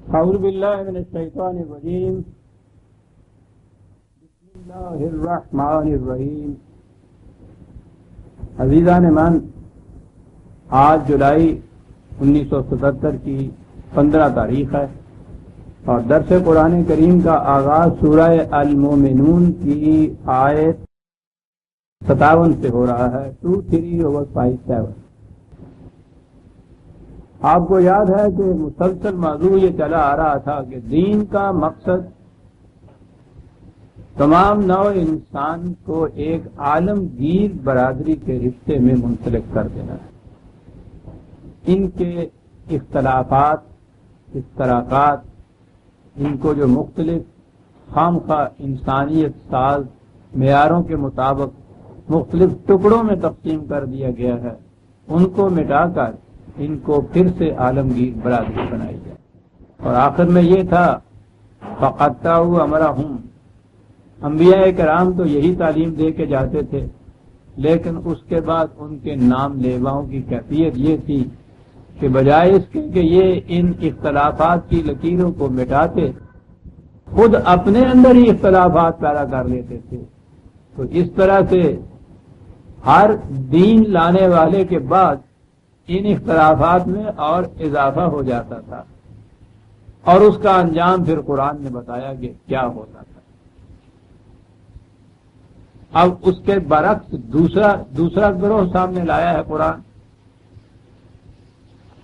اعوذ باللہ من الشیطان الرجیم بسم اللہ الرحمن الرحیم۔ عزیزان من، آج جولائی 1977 کی 15 تاریخ ہے اور درس قرآن کریم کا آغاز سورہ المومنون کی آیت 57 سے ہو رہا ہے، 2-3-5-7۔ آپ کو یاد ہے کہ مسلسل موضوع یہ چلا آ رہا تھا کہ دین کا مقصد تمام نوع انسان کو ایک عالمگیر برادری کے رشتے میں منسلک کر دینا ہے۔ ان کے اختلافات، اشتراکات، ان کو جو مختلف خامخواہ انسانیت ساز معیاروں کے مطابق مختلف ٹکڑوں میں تقسیم کر دیا گیا ہے، ان کو مٹا کر ان کو پھر سے عالمگیر برادری بنائی جائے۔ اور آخر میں یہ تھا فَقَطَّعُوا أَمْرَهُمْ۔ انبیاء کرام تو یہی تعلیم دے کے جاتے تھے، لیکن اس کے بعد ان کے نام لیواؤں کی کیفیت یہ تھی کہ بجائے اس کے کہ یہ ان اختلافات کی لکیروں کو مٹاتے، خود اپنے اندر ہی اختلافات پیدا کر لیتے تھے۔ تو اس طرح سے ہر دین لانے والے کے بعد ان اختلافات میں اور اضافہ ہو جاتا تھا، اور اس کا انجام پھر قرآن نے بتایا کہ کیا ہوتا تھا۔ اب اس کے برعکس دوسرا گروہ سامنے لایا ہے قرآن،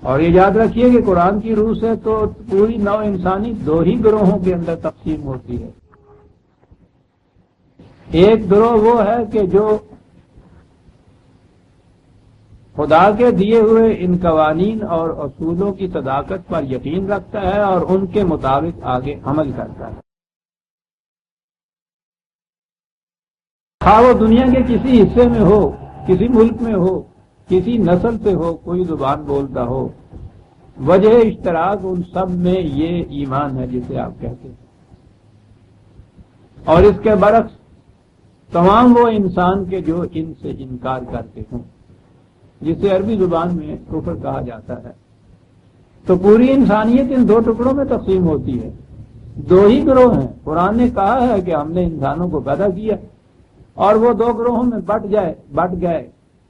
اور یہ یاد رکھیے کہ قرآن کی روح سے تو پوری نو انسانی دو ہی گروہوں کے اندر تقسیم ہوتی ہے۔ ایک گروہ وہ ہے کہ جو خدا کے دیے ہوئے ان قوانین اور اصولوں کی صداقت پر یقین رکھتا ہے اور ان کے مطابق آگے عمل کرتا ہے، خواہ وہ دنیا کے کسی حصے میں ہو، کسی ملک میں ہو، کسی نسل سے ہو، کوئی زبان بولتا ہو، وجہ اشتراک ان سب میں یہ ایمان ہے جسے آپ کہتے ہیں۔ اور اس کے برعکس تمام وہ انسان کے جو ان سے انکار کرتے ہوں، جسے عربی زبان میں کفر کہا جاتا ہے۔ تو پوری انسانیت ان دو ٹکڑوں میں تقسیم ہوتی ہے، دو ہی گروہ ہیں۔ قرآن نے کہا ہے کہ ہم نے انسانوں کو پیدا کیا اور وہ دو گروہوں میں بٹ گئے۔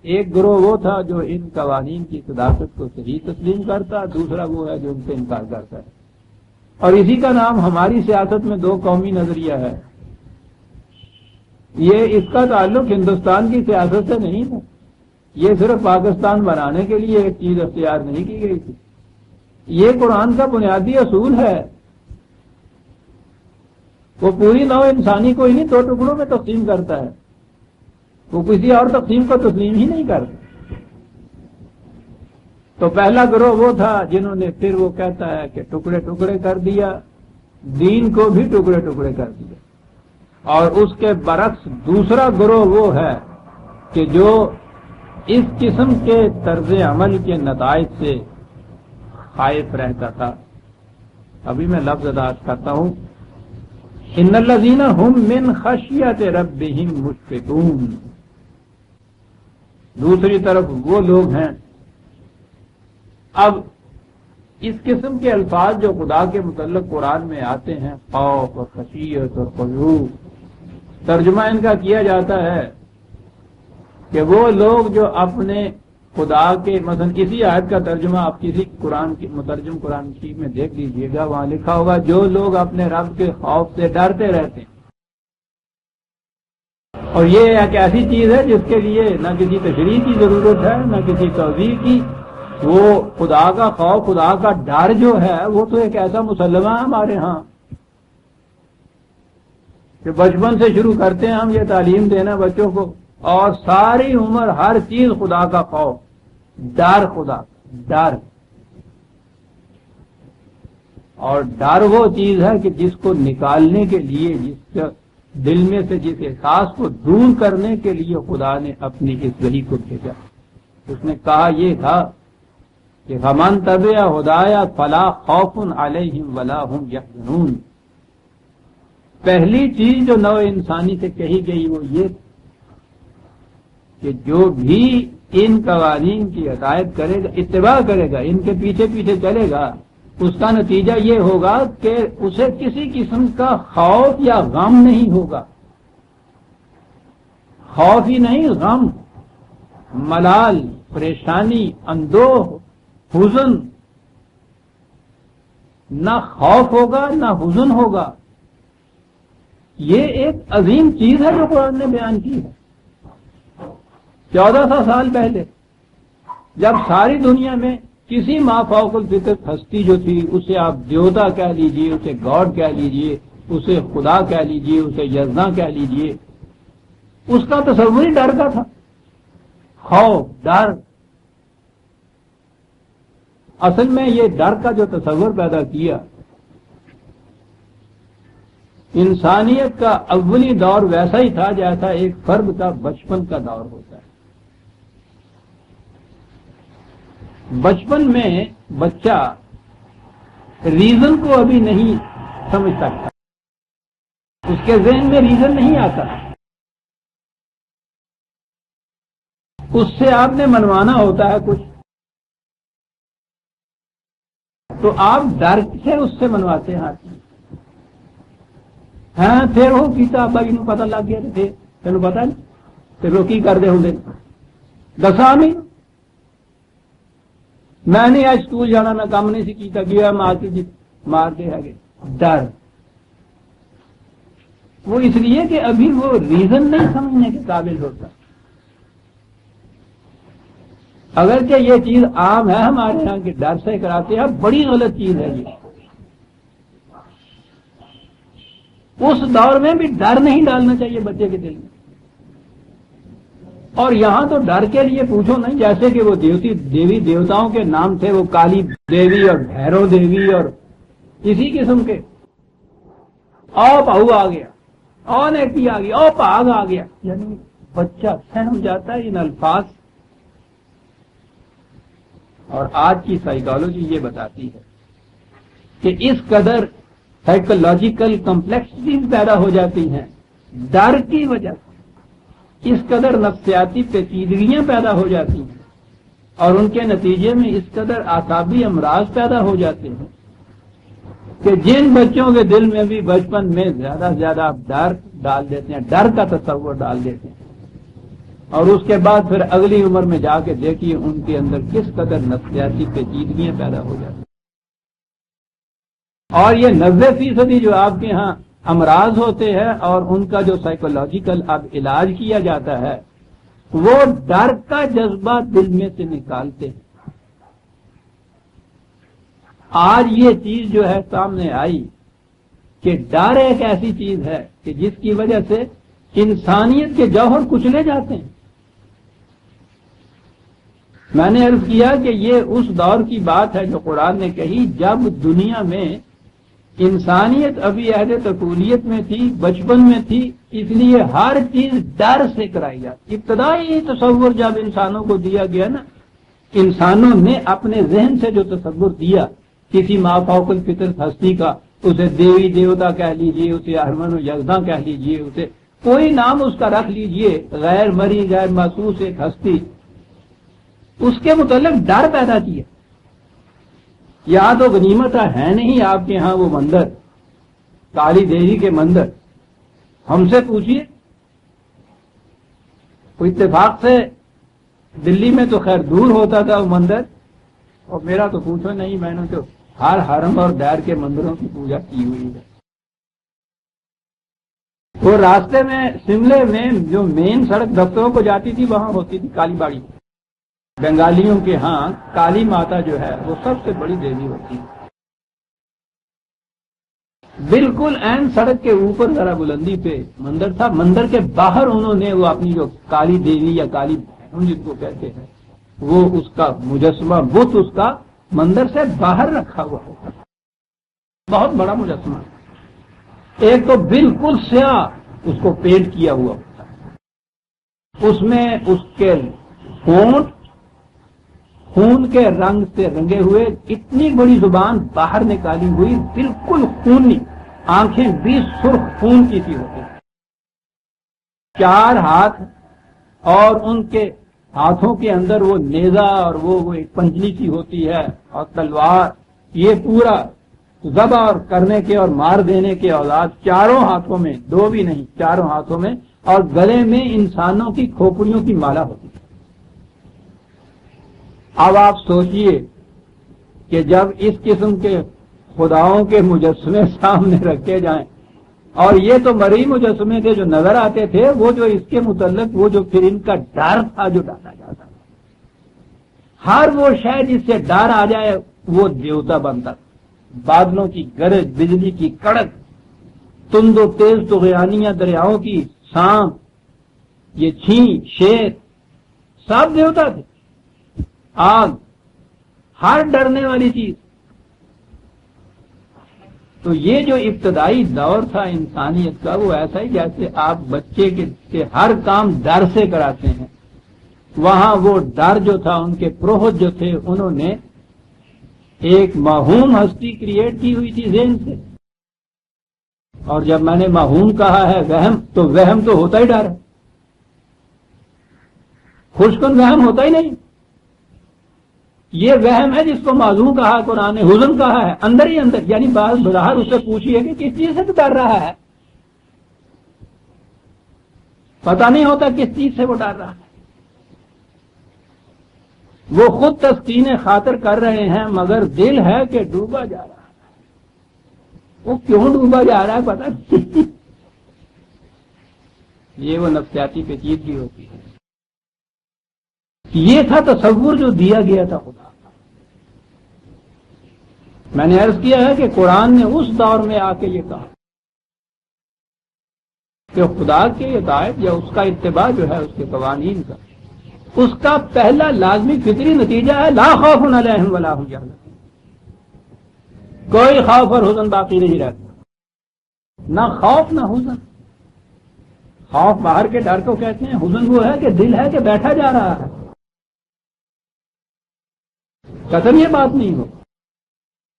ایک گروہ وہ تھا جو ان قوانین کی صداقت کو صحیح تسلیم کرتا، دوسرا وہ ہے جو ان سے انکار کرتا ہے۔ اور اسی کا نام ہماری سیاست میں دو قومی نظریہ ہے۔ یہ اس کا تعلق ہندوستان کی سیاست سے نہیں ہے، یہ صرف پاکستان بنانے کے لیے ایک چیز اختیار نہیں کی گئی تھی، یہ قرآن کا بنیادی اصول ہے۔ وہ پوری نو انسانی کو انہی دو ٹکڑوں میں تقسیم کرتا ہے، وہ کسی اور تقسیم کو تسلیم ہی نہیں کرتا۔ تو پہلا گروہ وہ تھا جنہوں نے پھر وہ کہتا ہے کہ ٹکڑے ٹکڑے کر دیا، دین کو بھی ٹکڑے ٹکڑے کر دیا۔ اور اس کے برعکس دوسرا گروہ وہ ہے کہ جو اس قسم کے طرز عمل کے نتائج سے خائف رہتا تھا۔ ابھی میں لفظ ادا کرتا ہوں، ان الذین هم من خشیۃ ربهم مشفقون۔ دوسری طرف وہ لوگ ہیں، اب اس قسم کے الفاظ جو خدا کے متعلق قرآن میں آتے ہیں، خوف اور خشیت اور خضوع، ترجمہ ان کا کیا جاتا ہے کہ وہ لوگ جو اپنے خدا کے، مثلا اسی آیت کا ترجمہ آپ کسی قرآن کی مترجم قرآن شریف میں دیکھ لیجئے گا، وہاں لکھا ہوگا جو لوگ اپنے رب کے خوف سے ڈرتے رہتے ہیں۔ اور یہ ایک ایسی چیز ہے جس کے لیے نہ کسی تشریح کی ضرورت ہے نہ کسی توضیح کی۔ وہ خدا کا خوف، خدا کا ڈر جو ہے وہ تو ایک ایسا مسلمہ ہے ہمارے ہاں کہ بچپن سے شروع کرتے ہیں ہم یہ تعلیم دینا بچوں کو، اور ساری عمر ہر چیز خدا کا خوف، ڈر، خدا ڈر۔ اور ڈر وہ چیز ہے کہ جس کو نکالنے کے لیے، جس دل میں سے جس احساس کو دور کرنے کے لیے خدا نے اپنی اس وحی کو بھیجا۔ اس نے کہا یہ تھا کہ فَمَن تَبِعَ هُدَايَ فَلَا خَوْفٌ عَلَيْهِمْ وَلَا هُمْ يَحْزَنُونَ۔ پہلی چیز جو نو انسانی سے کہی گئی وہ یہ کہ جو بھی ان قوانین کی اطاعت کرے گا، اتباع کرے گا، ان کے پیچھے پیچھے چلے گا، اس کا نتیجہ یہ ہوگا کہ اسے کسی قسم کا خوف یا غم نہیں ہوگا. خوف ہی نہیں، غم، ملال، پریشانی، اندوہ، حزن. نہ خوف ہوگا نہ حزن ہوگا. یہ ایک عظیم چیز ہے جو قرآن نے بیان کی ہے. 1400 سال پہلے جب ساری دنیا میں کسی مافوق الفطرت ہستی جو تھی، اسے آپ دیوتا کہہ لیجئے، اسے گاڈ کہہ لیجئے، اسے خدا کہہ لیجئے، اسے یزداں کہہ لیجئے، اس کا تصور ہی ڈر کا تھا. خوف، ڈر. اصل میں یہ ڈر کا جو تصور پیدا کیا، انسانیت کا اولی دور ویسا ہی تھا جیسا ایک فرد کا بچپن کا دور ہوتا ہے. بچپن میں بچہ ریزن کو ابھی نہیں سمجھ سکتا، اس کے ذہن میں ریزن نہیں آتا. اس سے آپ نے منوانا ہوتا ہے کچھ، تو آپ ڈر سے اس سے منواتے ہیں. ہاں پھر وہ کیتا بھائی نو پتہ لگ گیا تھے، تینوں پتا نہیں پھر وہ کی کرتے ہوں دسا نہیں میں نہیں آج سکول جانا، میں کام نہیں سی کیتا گیا مار کے ہے. ڈر وہ اس لیے کہ ابھی وہ ریزن نہیں سمجھنے کے قابل ہوتا. اگرچہ یہ چیز عام ہے ہمارے یہاں کہ ڈر سے کراتے ہیں، بڑی غلط چیز ہے یہ. اس دور میں بھی ڈر نہیں ڈالنا چاہیے بچے کے دل میں. اور یہاں تو ڈر کے لیے پوچھو نہیں، جیسے کہ وہ دیوی دیوتاؤں کے نام تھے، وہ کالی دیوی اور بھیرو دیوی اور اسی قسم کے. او پاؤ آ گیا، او نیکی آ گیا، او پاگ آ گیا. یعنی بچہ سہم جاتا ہے ان الفاظ. اور آج کی سائیکالوجی یہ بتاتی ہے کہ اس قدر سائیکولوجیکل کمپلیکسٹیز پیدا ہو جاتی ہیں ڈر کی وجہ سے، اس قدر نفسیاتی پیچیدگیاں پیدا ہو جاتی ہیں، اور ان کے نتیجے میں اس قدر اعصابی امراض پیدا ہو جاتے ہیں کہ جن بچوں کے دل میں بھی بچپن میں زیادہ سے زیادہ آپ ڈر ڈال دیتے ہیں، ڈر کا تصور ڈال دیتے ہیں، اور اس کے بعد پھر اگلی عمر میں جا کے دیکھیے ان کے اندر کس قدر نفسیاتی پیچیدگیاں پیدا ہو جاتی ہیں. اور یہ 90% جو آپ کے ہاں امراض ہوتے ہیں اور ان کا جو سائیکولوجیکل اب علاج کیا جاتا ہے، وہ ڈر کا جذبہ دل میں سے نکالتے ہیں. آج یہ چیز جو ہے سامنے آئی کہ ڈر ایک ایسی چیز ہے کہ جس کی وجہ سے انسانیت کے جوہر کچلے جاتے ہیں. میں نے عرض کیا کہ یہ اس دور کی بات ہے جو قرآن نے کہی جب دنیا میں انسانیت ابھی عہد طفولیت میں تھی، بچپن میں تھی، اس لیے ہر چیز ڈر سے کرائی جاتی. ابتدائی تصور جب انسانوں کو دیا گیا نا، انسانوں نے اپنے ذہن سے جو تصور دیا کسی مافوق الفطرت ہستی کا، اسے دیوی دیوتا کہہ لیجئے، اسے احمن و یزداں کہہ لیجئے، اسے کوئی نام اس کا رکھ لیجئے، غیر مری غیر محسوس ایک ہستی، اس کے متعلق ڈر پیدا کیا. یا تو غنیمت ہے نہیں آپ کے ہاں وہ مندر، کالی دیوی کے مندر. ہم سے پوچھیے، کوئی اتفاق سے دلی میں تو خیر دور ہوتا تھا وہ مندر، اور میرا تو پوچھو نہیں، میں نے تو ہر حرم اور دیر کے مندروں کی پوجا کی ہوئی ہے. وہ راستے میں شملے میں جو مین سڑک دفتروں کو جاتی تھی وہاں ہوتی تھی کالی باڑی. بنگالیوں کے ہاں کالی ماتا جو ہے وہ سب سے بڑی دیوی ہوتی ہے. بالکل عین سڑک کے اوپر ذرا بلندی پہ مندر تھا. مندر کے باہر انہوں نے وہ اپنی جو کالی دیوی یا کالی بہن جس کو کہتے ہیں، وہ اس کا مجسمہ بت اس کا مندر سے باہر رکھا ہوا ہوتا، بہت بڑا مجسمہ. ایک تو بالکل سیاہ اس کو پینٹ کیا ہوا ہوتا ہے، اس میں اس کے ہونٹ خون کے رنگ سے رنگے ہوئے، اتنی بڑی زبان باہر نکالی ہوئی، بالکل خونی، آنکھیں بھی سرخ خون کی سی ہوتی، 4 ہاتھ، اور ان کے ہاتھوں کے اندر وہ نیزہ اور وہ ایک پنجلی سی ہوتی ہے اور تلوار. یہ پورا ذبح اور کرنے کے اور مار دینے کے اوزار چاروں ہاتھوں میں، دو بھی نہیں چاروں ہاتھوں میں، اور گلے میں انسانوں کی کھوپڑیوں کی مالا ہوتی ہے۔ اب آپ سوچئے کہ جب اس قسم کے خداؤں کے مجسمے سامنے رکھے جائیں، اور یہ تو مرئی مجسمے تھے جو نظر آتے تھے، وہ جو اس کے متعلق وہ جو پھر ان کا ڈر تھا جو ڈالا جاتا تھا، ہر وہ شے جس سے ڈر آ جائے وہ دیوتا بنتا تھا۔ بادلوں کی گرج، بجلی کی کڑک، تند و تیز طغیانیاں دریاؤں کی، سانپ، یہ چھین، شیر، سب دیوتا تھے۔ آگ، ہر ڈرنے والی چیز۔ تو یہ جو ابتدائی دور تھا انسانیت کا، وہ ایسا ہی جیسے آپ بچے کے ہر کام ڈر سے کراتے ہیں، وہاں وہ ڈر جو تھا، ان کے پروہت جو تھے، انہوں نے ایک موہوم ہستی کریٹ کی ہوئی تھی ذہن سے۔ اور جب میں نے موہوم کہا ہے وہم، تو وہم تو ہوتا ہی ڈر ہے، خوش کن وہم ہوتا ہی نہیں۔ یہ وہم ہے جس کو معذور کہا قرآن نے، حزن کہا ہے، اندر ہی اندر، یعنی بعض بظاہر اس سے پوچھیے کہ کس چیز سے تو ڈر رہا ہے، پتہ نہیں ہوتا کس چیز سے وہ ڈر رہا ہے۔ وہ خود تسکین خاطر کر رہے ہیں، مگر دل ہے کہ ڈوبا جا رہا ہے۔ وہ کیوں ڈوبا جا رہا ہے پتہ نہیں۔ یہ وہ نفسیاتی پیچیدگی ہوتی ہے۔ یہ تھا تصور جو دیا گیا تھا خدا کا۔ میں نے عرض کیا ہے کہ قرآن نے اس دور میں آ کے یہ کہا کہ خدا کی ہدایت یا اس کا اتباع جو ہے اس کے قوانین کا، اس کا پہلا لازمی فطری نتیجہ ہے لا خوف علیہم ولا هم یحزنون۔ کوئی خوف اور حزن باقی نہیں رہتا، نہ خوف نہ حزن۔ خوف باہر کے ڈر کو کہتے ہیں، حزن وہ ہے کہ دل ہے کہ بیٹھا جا رہا ہے، قطعاً یہ بات نہیں ہو،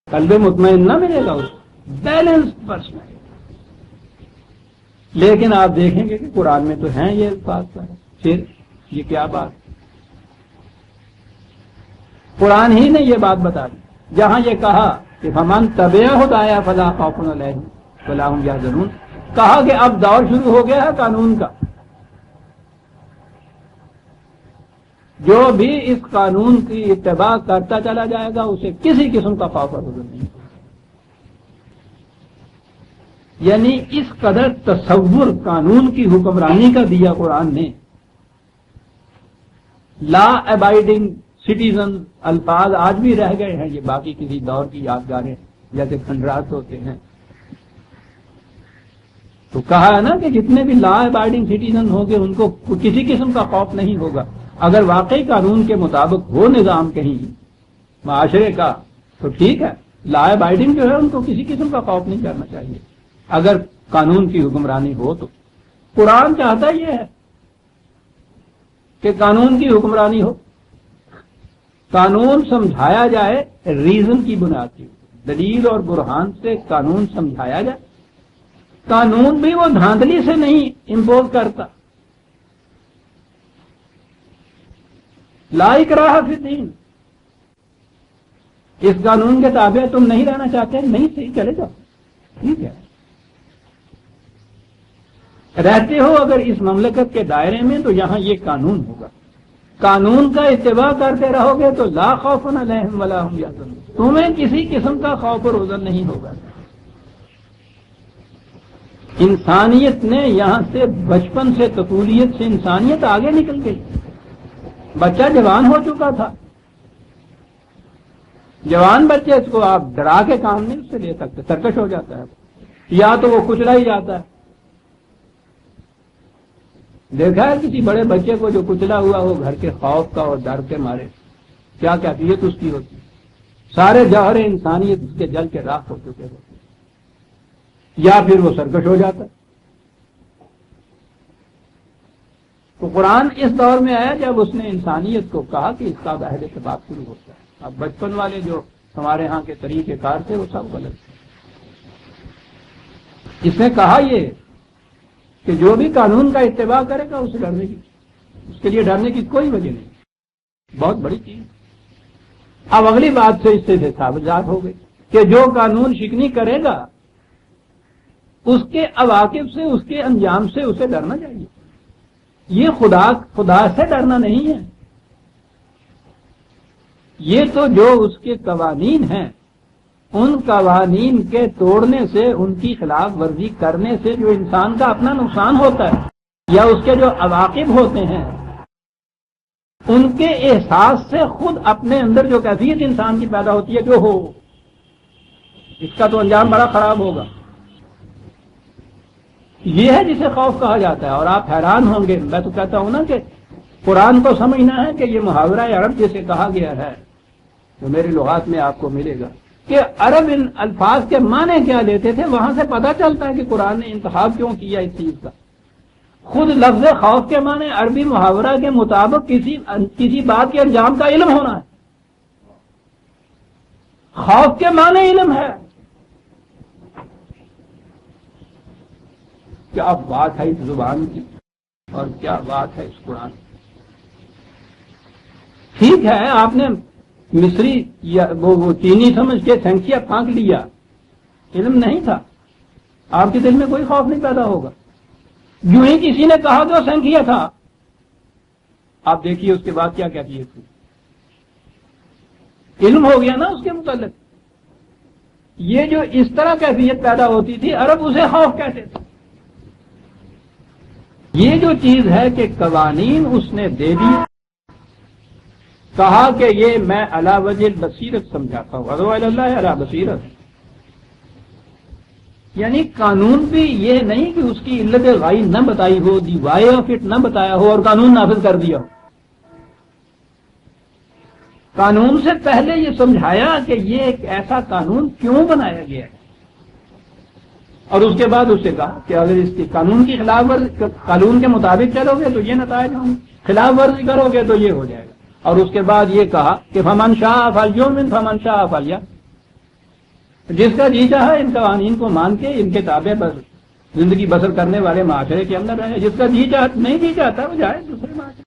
قلب مطمئن نہ ملے گا، اس بیلنس پرسن۔ لیکن آپ دیکھیں گے کہ قرآن میں تو ہیں یہ الفاظ پر، پھر یہ کیا بات؟ قرآن ہی نے یہ بات بتا دی، جہاں یہ کہا کہ فمن تبع ہدایا فلا خوف علیہم ولا هم یحزنون، کہا کہ اب دور شروع ہو گیا ہے قانون کا، جو بھی اس قانون کی اتباع کرتا چلا جائے گا اسے کسی قسم کا خوف اور حزن نہیں ہوگا۔ یعنی اس قدر تصور قانون کی حکمرانی کا دیا قرآن نے۔ لا ابائڈنگ سٹیزن الفاظ آج بھی رہ گئے ہیں، یہ باقی کسی دور کی یادگاریں جیسے کھنڈرات ہوتے ہیں۔ تو کہا ہے نا کہ جتنے بھی لا ابائڈنگ سٹیزن ہوں گے ان کو کسی قسم کا خوف نہیں ہوگا۔ اگر واقعی قانون کے مطابق ہو نظام کہیں معاشرے کا تو ٹھیک ہے، لا ابائڈنگ جو ہے ان کو کسی قسم کا خوف نہیں کرنا چاہیے اگر قانون کی حکمرانی ہو تو۔ قرآن چاہتا یہ ہے کہ قانون کی حکمرانی ہو، قانون سمجھایا جائے ریزن کی بنیاد کی، دلیل اور برہان سے قانون سمجھایا جائے۔ قانون بھی وہ دھاندلی سے نہیں امپوز کرتا۔ لا اکراہ فی الدین، اس قانون کے تابع تم نہیں رہنا چاہتے، نہیں صحیح چلے جاؤ، ٹھیک ہے، رہتے ہو اگر اس مملکت کے دائرے میں تو یہاں یہ قانون ہوگا، قانون کا اتباع کرتے رہو گے تو لا خوف علیہم ولا هم یحزنون، تمہیں کسی قسم کا خوف اور حزن نہیں ہوگا۔ انسانیت نے یہاں سے بچپن سے طفولیت سے انسانیت آگے نکل گئی۔ بچہ جوان ہو چکا تھا، جوان بچے اس کو آپ ڈرا کے کام نہیں اس سے لے سکتے، سرکش ہو جاتا ہے، یا تو وہ کچلا ہی جاتا ہے۔ دیکھا ہے کسی بڑے بچے کو جو کچلا ہوا ہو گھر کے خوف کا اور ڈر کے مارے، کیا کیفیت اس کی ہوتی، سارے جوہر انسانیت اس کے جل کے راکھ ہو چکے ہوتے، یا پھر وہ سرکش ہو جاتا ہے۔ تو قرآن اس دور میں آیا جب اس نے انسانیت کو کہا کہ اس کا عہد اتفاق شروع ہوتا ہے۔ اب بچپن والے جو ہمارے ہاں کے طریقہ کار تھے وہ سب غلط تھے۔ اس نے کہا یہ کہ جو بھی قانون کا اتباع کرے گا اسے ڈرنے کی، اس کے لیے ڈرنے کی کوئی وجہ نہیں، بہت بڑی چیز۔ اب اگلی بات سے اس سے ثابت ہو گئی کہ جو قانون شکنی کرے گا اس کے عواقب سے، اس کے انجام سے اسے ڈرنا چاہیے. یہ خدا سے ڈرنا نہیں ہے. یہ تو جو اس کے قوانین ہیں، ان قوانین کے توڑنے سے، ان کی خلاف ورزی کرنے سے جو انسان کا اپنا نقصان ہوتا ہے یا اس کے جو عواقب ہوتے ہیں، ان کے احساس سے خود اپنے اندر جو کیفیت انسان کی پیدا ہوتی ہے کہ ہو اس کا تو انجام بڑا خراب ہوگا، یہ ہے جسے خوف کہا جاتا ہے. اور آپ حیران ہوں گے، میں تو کہتا ہوں نا کہ قرآن کو سمجھنا ہے کہ یہ محاورہ عرب جسے کہا گیا ہے جو میری لغات میں آپ کو ملے گا کہ عرب ان الفاظ کے معنی کیا لیتے تھے، وہاں سے پتہ چلتا ہے کہ قرآن نے انتخاب کیوں کیا اس چیز کا. خود لفظ خوف کے معنی عربی محاورہ کے مطابق کسی بات کے انجام کا علم ہونا ہے. خوف کے معنی علم ہے. کیا بات ہے اس زبان کی اور کیا بات ہے اس قرآن کی. ٹھیک ہے آپ نے مصری یا وہ چینی سمجھ کے سینکیا پھانک لیا، علم نہیں تھا، آپ کے دل میں کوئی خوف نہیں پیدا ہوگا. یوں ہی کسی نے کہا کہ وہ سینکیا تھا، آپ دیکھیے اس کے بعد کیا کہتی ہے، علم ہو گیا نا اس کے متعلق. یہ جو اس طرح کیفیت پیدا ہوتی تھی عرب اسے خوف کہتے تھے. یہ جو چیز ہے کہ قوانین اس نے دے دی، کہا کہ یہ میں علی وجہ بصیرت سمجھاتا ہوں، ادعو الی اللہ علی بصیرت. یعنی قانون بھی یہ نہیں کہ اس کی علت غائی نہ بتائی ہو، دی وائی آف اٹ نہ بتایا ہو اور قانون نافذ کر دیا ہو. قانون سے پہلے یہ سمجھایا کہ یہ ایک ایسا قانون کیوں بنایا گیا ہے، اور اس کے بعد اس سے کہا کہ اگر اس کی قانون کی خلاف ورزی، قانون کے مطابق چلو گے تو یہ نتائج ہوں گے، خلاف ورزی کرو گے تو یہ ہو جائے گا. اور اس کے بعد یہ کہا کہ فمن شاء فلیؤمن فمن شاء فلیکفر، جس کا جی چاہا ان قوانین کو مان کے ان کے تابع بس زندگی بسر کرنے والے معاشرے کے اندر رہے، جس کا جی چاہتا نہیں جی چاہتا وہ جائے دوسرے معاشرے.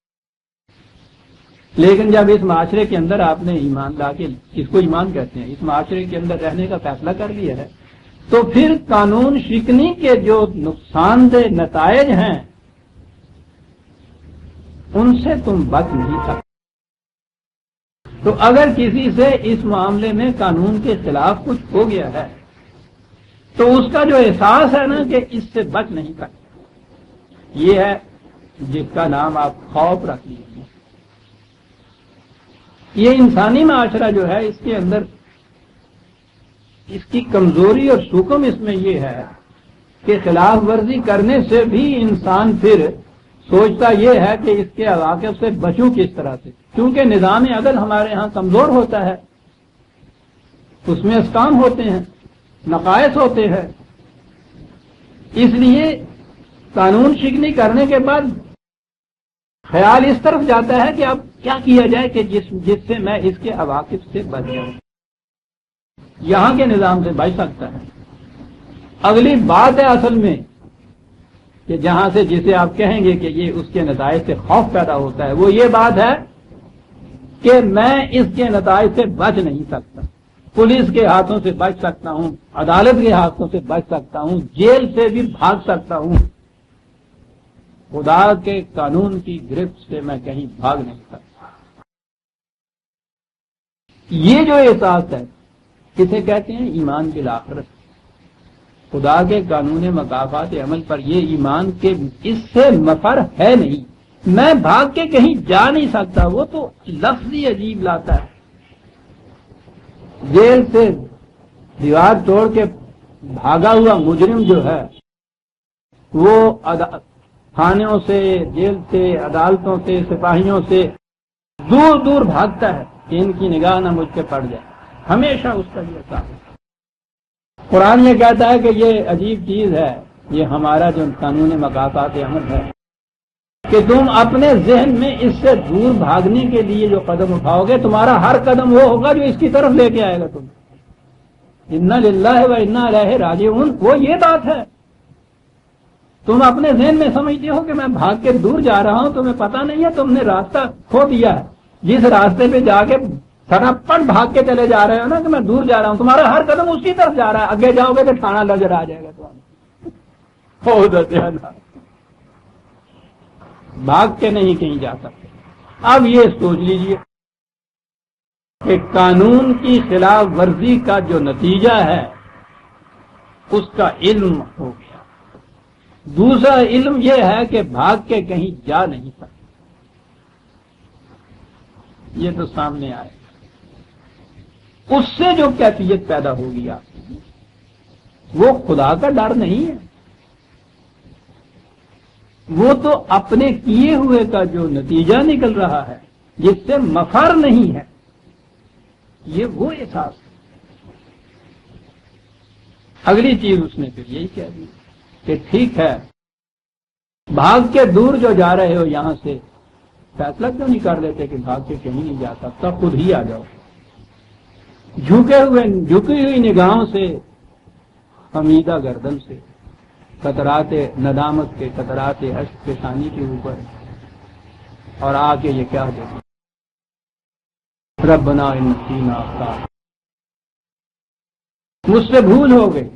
لیکن جب اس معاشرے کے اندر آپ نے ایمان لا کے، اس کو ایمان کہتے ہیں، اس معاشرے کے اندر رہنے کا فیصلہ کر لیا ہے، تو پھر قانون شکنی کے جو نقصان دہ نتائج ہیں ان سے تم بچ نہیں سکتے. تو اگر کسی سے اس معاملے میں قانون کے خلاف کچھ ہو گیا ہے تو اس کا جو احساس ہے نا کہ اس سے بچ نہیں سکتے، یہ ہے جس کا نام آپ خوف رکھ لیجیے. یہ انسانی معاشرہ جو ہے اس کے اندر اس کی کمزوری اور سکم اس میں یہ ہے کہ خلاف ورزی کرنے سے بھی انسان پھر سوچتا یہ ہے کہ اس کے عواقب سے بچوں کس طرح سے، کیونکہ نظام عدل ہمارے ہاں کمزور ہوتا ہے، اس میں اسکام ہوتے ہیں، نقائص ہوتے ہیں. اس لیے قانون شکنی کرنے کے بعد خیال اس طرف جاتا ہے کہ اب کیا کیا جائے کہ جس سے میں اس کے عواقب سے بچ جاؤں، یہاں کے نظام سے بچ سکتا ہے. اگلی بات ہے اصل میں کہ جہاں سے جسے آپ کہیں گے کہ یہ اس کے نتائج سے خوف پیدا ہوتا ہے، وہ یہ بات ہے کہ میں اس کے نتائج سے بچ نہیں سکتا. پولیس کے ہاتھوں سے بچ سکتا ہوں، عدالت کے ہاتھوں سے بچ سکتا ہوں، جیل سے بھی بھاگ سکتا ہوں، خدا کے قانون کی گرفت سے میں کہیں بھاگ نہیں سکتا. یہ جو احساس ہے کسے کہتے ہیں؟ ایمان بالآخرت، خدا کے قانون مکافات عمل پر یہ ایمان کے اس سے مفر ہے نہیں، میں بھاگ کے کہیں جا نہیں سکتا. وہ تو لفظ ہی عجیب لاتا ہے. جیل سے دیوار توڑ کے بھاگا ہوا مجرم جو ہے وہ تھانوں سے، جیل سے، عدالتوں سے، سپاہیوں سے دور دور بھاگتا ہے کہ ان کی نگاہ نہ مجھ پہ پڑ جائے. ہمیشہ اس کا یہ کام. قرآن یہ کہتا ہے کہ یہ عجیب چیز ہے، یہ ہمارا جو قانون مکافات عمل ہے کہ تم اپنے ذہن میں اس سے دور بھاگنے کے لیے جو قدم اٹھاؤ گے، تمہارا ہر قدم وہ ہوگا جو اس کی طرف لے کے آئے گا. تم انا للہ و انا الیہ راجعون، وہ یہ بات ہے. تم اپنے ذہن میں سمجھتے ہو کہ میں بھاگ کے دور جا رہا ہوں، تمہیں پتہ نہیں ہے تم نے راستہ کھو دیا ہے. جس راستے پہ جا کے سراپٹ بھاگ کے چلے جا رہے ہو نا کہ میں دور جا رہا ہوں، تمہارا ہر قدم اسی طرف جا رہا ہے، آگے جاؤ گے تو تھانہ نظر آ جائے گا تمہیں، بہت زیادہ بھاگ کے نہیں کہیں جا سکتے۔ اب یہ سوچ لیجئے کہ قانون کی خلاف ورزی کا جو نتیجہ ہے اس کا علم ہو گیا۔ دوسرا علم یہ ہے کہ بھاگ کے کہیں جا نہیں سکتے، یہ تو سامنے آئے، اس سے جو کیفیت پیدا ہوگی آپ کی، وہ خدا کا ڈر نہیں ہے، وہ تو اپنے کیے ہوئے کا جو نتیجہ نکل رہا ہے جس سے مفر نہیں ہے، یہ وہ احساس ہے۔ اگلی چیز اس نے پھر یہی کہہ دی کہ ٹھیک ہے، بھاگ کے دور جو جا رہے ہو یہاں سے، فیصلہ کیوں نہیں کر لیتے کہ بھاگ کے کہیں نہیں جا سکتا، خود ہی آ جاؤ، جھکی ہوئی نگاہوں سے، خمیدہ گردن سے، قطرات ندامت کے، قطرات اشک پیشانی کے اوپر، اور آ کے یہ کہہ دے ربنا انسینا اخطأنا، مجھ سے بھول ہو گئی،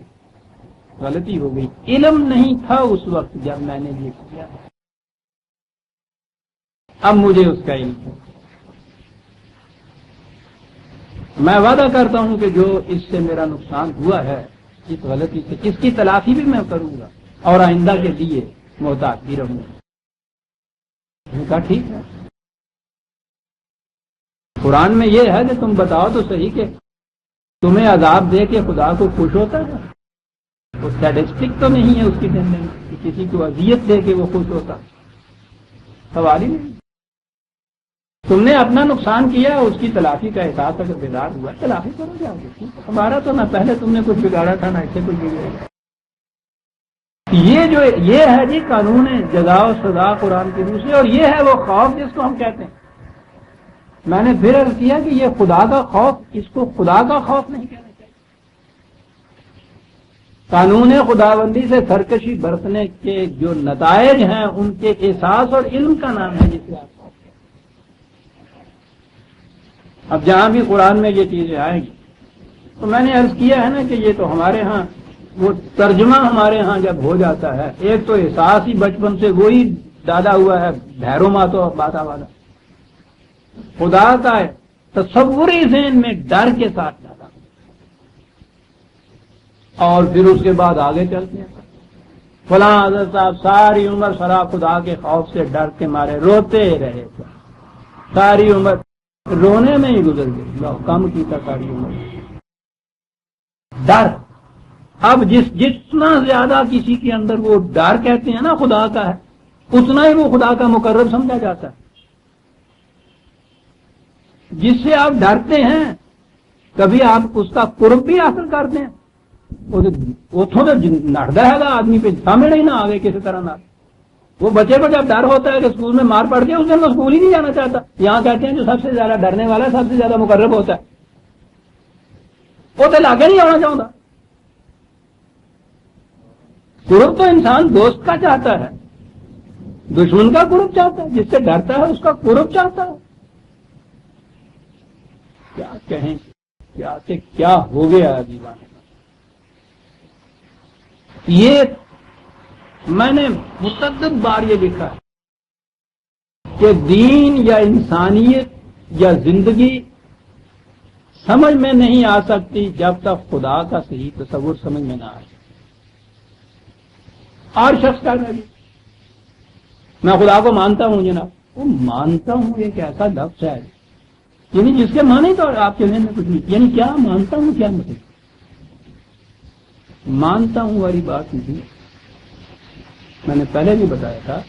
غلطی ہو گئی، علم نہیں تھا اس وقت جب میں نے یہ کیا، اب مجھے اس کا علم ہے۔ میں وعدہ کرتا ہوں کہ جو اس سے میرا نقصان ہوا ہے، اس غلطی سے، اس کی تلافی بھی میں کروں گا اور آئندہ کے لیے محتاط بھی رہوں گا۔ میں نے کہا ٹھیک ہے، قرآن میں یہ ہے کہ تم بتاؤ تو صحیح کہ تمہیں عذاب دے کے خدا کو خوش ہوتا ہے؟ وہ سیڈسٹک تو نہیں ہے اس کی زندگی میں کہ کسی کو اذیت دے کے وہ خوش ہوتا، سوال ہی نہیں۔ تم نے اپنا نقصان کیا، اس کی تلافی کا احساس اگر بیدار ہوا، تلافی کرو جاؤ گے، ہمارا تو نہ پہلے تم نے کچھ بگاڑا تھا نہ اسے کچھ بگاڑا۔ یہ ہے جی قانون جزا و سزا قرآن کی روح سے، اور یہ ہے وہ خوف جس کو ہم کہتے ہیں۔ میں نے پھر عرض کیا کہ یہ خدا کا خوف، اس کو خدا کا خوف نہیں کہنا چاہیے۔ قانون خداوندی سے سرکشی برتنے کے جو نتائج ہیں ان کے احساس اور علم کا نام ہے جسے آپ خوف کہتے ہیں۔ اب جہاں بھی قرآن میں یہ چیزیں آئیں گی تو میں نے عرض کیا ہے نا کہ یہ تو ہمارے ہاں وہ ترجمہ ہمارے ہاں جب ہو جاتا ہے، ایک تو احساس ہی بچپن سے وہی ڈالا ہوا ہے، بھیرو ماتو باتا والا، خدا کا تصوری ذہن میں ڈر کے ساتھ ڈالا، اور پھر اس کے بعد آگے چلتے ہیں، فلاں حضرت صاحب ساری عمر سرا خدا کے خوف سے ڈر کے مارے روتے رہے تھے، ساری عمر رونے میں ہی گزر گئی، کم کی تھا ساری عمر ڈر۔ اب جتنا زیادہ کسی کے اندر وہ ڈر کہتے ہیں نا خدا کا ہے، اتنا ہی وہ خدا کا مقرب سمجھا جاتا ہے۔ جس سے آپ ڈرتے ہیں کبھی آپ اس کا قرب بھی حاصل کرتے ہیں، اتوں تو نڑتا ہے گا آدمی پہ، سامنے ہی نہ آگے کسی طرح نہ۔ وہ بچے کو جب ڈر ہوتا ہے کہ اسکول میں مار پڑ گیا، اس دن وہ اسکول ہی نہیں جانا چاہتا۔ یہاں کہتے ہیں جو سب سے زیادہ ڈرنے والا سب سے زیادہ مقرب ہوتا ہے، وہ تو لاگے نہیں آنا چاہتا۔ قرب تو انسان دوست کا چاہتا ہے، دشمن کا قرب چاہتا ہے، جس سے ڈرتا ہے اس کا قرب چاہتا ہے۔ کیا کہیں، کیا ہو گیا دیوانے۔ یہ میں نے متعدد بار یہ لکھا ہے کہ دین یا انسانیت یا زندگی سمجھ میں نہیں آ سکتی جب تک خدا کا صحیح تصور سمجھ میں نہ آئے۔ اور شخص کا میں خدا کو مانتا ہوں جناب، وہ مانتا ہوں ایک ایسا لفظ ہے یعنی جس کے معنی تو آپ کے ذہن میں کچھ نہیں، یعنی کیا مانتا ہوں، کیا مطلب مانتا ہوں والی بات نہیں۔ میں نے پہلے بھی بتایا تھا،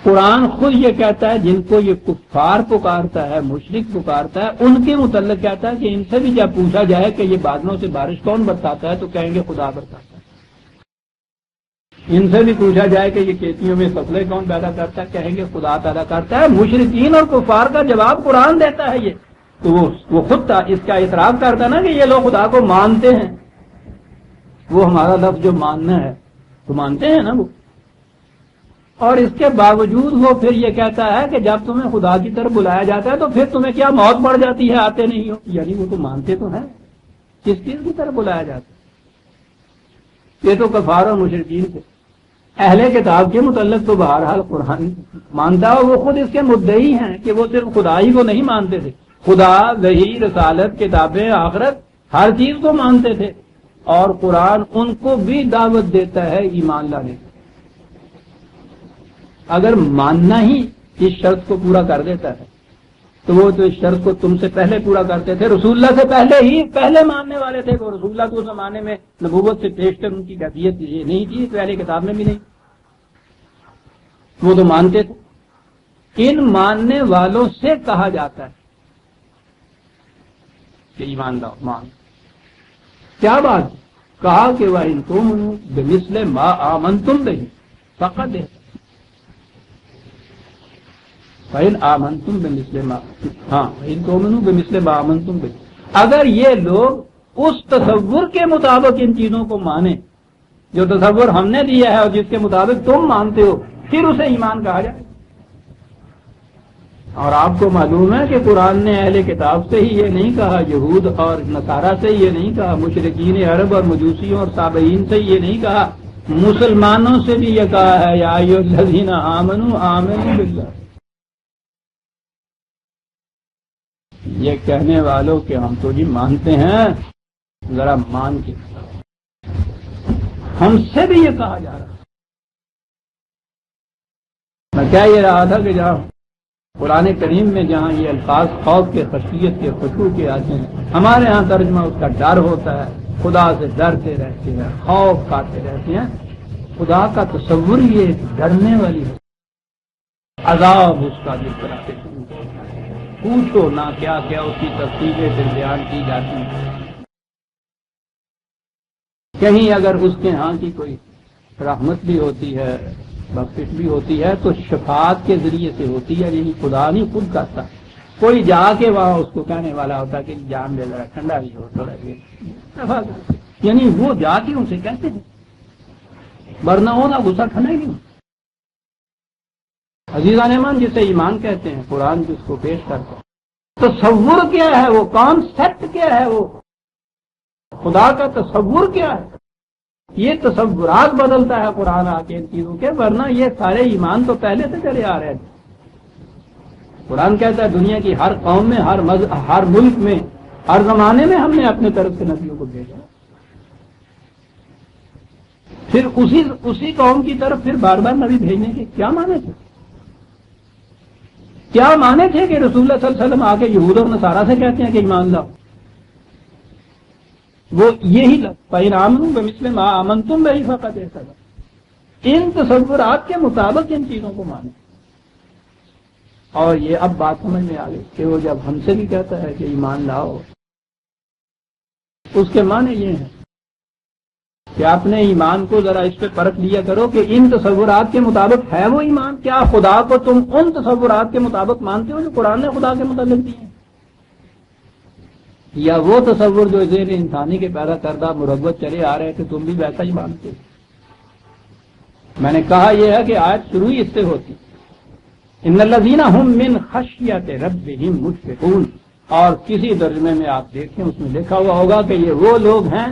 قرآن خود یہ کہتا ہے جن کو یہ کفار پکارتا ہے، مشرک پکارتا ہے، ان کے متعلق کہتا ہے کہ ان سے بھی جب پوچھا جائے کہ یہ بادلوں سے بارش کون برساتا ہے تو کہیں گے خدا برساتا ہے۔ ان سے بھی پوچھا جائے کہ یہ کھیتیوں میں فصلیں کون پیدا کرتا ہے، کہیں گے خدا پیدا کرتا ہے۔ مشرکین اور کفار کا جواب قرآن دیتا ہے یہ، تو وہ خود اس کا اعتراف کرتا نا کہ یہ لوگ خدا کو مانتے ہیں۔ وہ ہمارا لفظ جو ماننا ہے تو مانتے ہیں نا وہ، اور اس کے باوجود وہ پھر یہ کہتا ہے کہ جب تمہیں خدا کی طرف بلایا جاتا ہے تو پھر تمہیں کیا موت پڑ جاتی ہے، آتے نہیں ہو؟ یعنی وہ تو مانتے تو ہیں، کس چیز کی طرف بلایا جاتا ہے؟ یہ تو کفار اور مشرکین تھے۔ اہل کتاب کے متعلق تو بہرحال قرآن مانتا ہے، وہ خود اس کے مدعی ہیں کہ وہ صرف خدا ہی کو نہیں مانتے تھے، خدا، وحی، رسالت، کتابیں، آخرت، ہر چیز کو مانتے تھے، اور قرآن ان کو بھی دعوت دیتا ہے ایمان لانے کی۔ اگر ماننا ہی اس شرط کو پورا کر دیتا ہے تو وہ تو اس شرط کو تم سے پہلے پورا کرتے تھے، رسول اللہ سے پہلے ماننے والے تھے وہ۔ رسول اللہ کو اس زمانے میں نبوت سے پیش کر ان کی کیفیت یہ نہیں تھی، پہلے کتاب میں بھی نہیں، وہ تو مانتے تھے۔ ان ماننے والوں سے کہا جاتا ہے کہ ایمان لاؤ، مان۔ کیا بات کہا کہ وَإِن تُؤْمِنُوا بِمِثْلِ مَا آمَنتُم بِهِ فَقَدْ فَإِنْ آمَنْتُمْ بِمِثْلِ مَا وَإِن تُؤْمِنُوا بِمِثْلِ مَا آمَنْتُم بِهِ، اگر یہ لوگ اس تصور کے مطابق ان چیزوں کو مانیں جو تصور ہم نے دیا ہے اور جس کے مطابق تم مانتے ہو، پھر اسے ایمان کہا جائے۔ اور آپ کو معلوم ہے کہ قرآن نے اہل کتاب سے ہی یہ نہیں کہا، یہود اور نصارہ سے یہ نہیں کہا، مشرکین عرب اور مجوسیوں اور سابعین سے یہ نہیں کہا، مسلمانوں سے بھی یہ کہا ہے، یا ایھا الذین آمنوا آمنوا باللہ۔ یہ کہنے والوں کہ ہم تو جی مانتے ہیں، ذرا مان کے ہم سے بھی یہ کہا جا رہا۔ میں کہہ یہ رہا تھا کہ جہاں قرآن کریم میں جہاں یہ الفاظ خوف کے، خشیت کے، خشوع کے آتے ہیں، ہمارے ہاں ترجمہ اس کا ڈر ہوتا ہے، خدا سے ڈرتے رہتے ہیں، خوف کھاتے رہتے ہیں۔ خدا کا تصور یہ ڈرنے والی ہے، عذاب اس کا جس طرح سے پوچھو نہ کیا کیا اس کی تفصیلیں پھر بیان کی جاتی ہیں۔ کہیں اگر اس کے ہاں کی کوئی رحمت بھی ہوتی ہے، بخشش بھی ہوتی ہے، تو شفاعت کے ذریعے سے ہوتی ہے، یعنی خدا نہیں خود کرتا، کوئی جا کے وہاں اس کو کہنے والا ہوتا کہ جان دے ذرا ٹھنڈا بھی ہو تھوڑا، یعنی وہ جا کے ان سے کہتے ہیں، ورنہ ہونا غصہ ٹھنڈا ہی نہیں۔ عزیزان ایمان جسے ایمان کہتے ہیں، قرآن جس کو پیش کرتا ہے، تصور کیا ہے، وہ کانسیپٹ کیا ہے، وہ خدا کا تصور کیا ہے، یہ تصورات بدلتا ہے قرآن آ کے ان چیزوں کے، ورنہ یہ سارے ایمان تو پہلے سے چلے آ رہے تھے۔ قرآن کہتا ہے دنیا کی ہر قوم میں، ہر ملک میں، ہر زمانے میں ہم نے اپنے طرف سے نبیوں کو بھیجا، پھر اسی قوم کی طرف پھر بار بار نبی بھیجنے کے کیا معنی تھے؟ کیا معنی تھے کہ رسول اللہ صلی اللہ علیہ وسلم آ کے یہود اور نصارہ سے کہتے ہیں کہ ایمان لاؤ؟ وہ یہی فَإِنْ آمَنُوا بِمِثْلِ مَا آمَنْتُمْ بِهِ فَقَدْ اهْتَدَوْا، ان تصورات کے مطابق ان چیزوں کو مانیں۔ اور یہ اب بات سمجھ میں آ گئی کہ وہ جب ہم سے بھی کہتا ہے کہ ایمان لاؤ، اس کے معنی یہ ہیں کہ اپنے ایمان کو ذرا اس پہ پرکھ لیا کرو کہ ان تصورات کے مطابق ہے وہ ایمان؟ کیا خدا کو تم ان تصورات کے مطابق مانتے ہو جو قرآن نے خدا کے متعلق دیے ہیں، یا وہ تصور جو ذہن انسانی کے پیدا کردہ مروت چلے آ رہے تھے تم بھی ویسا ہی مانتے ہو؟ میں نے کہا یہ ہے کہ آیت شروع ہی اس سے ہوتی، ان الذین هم من خشیۃ ربهم مشفقون، اور کسی ترجمے میں آپ دیکھیں اس میں لکھا ہوا ہوگا کہ یہ وہ لوگ ہیں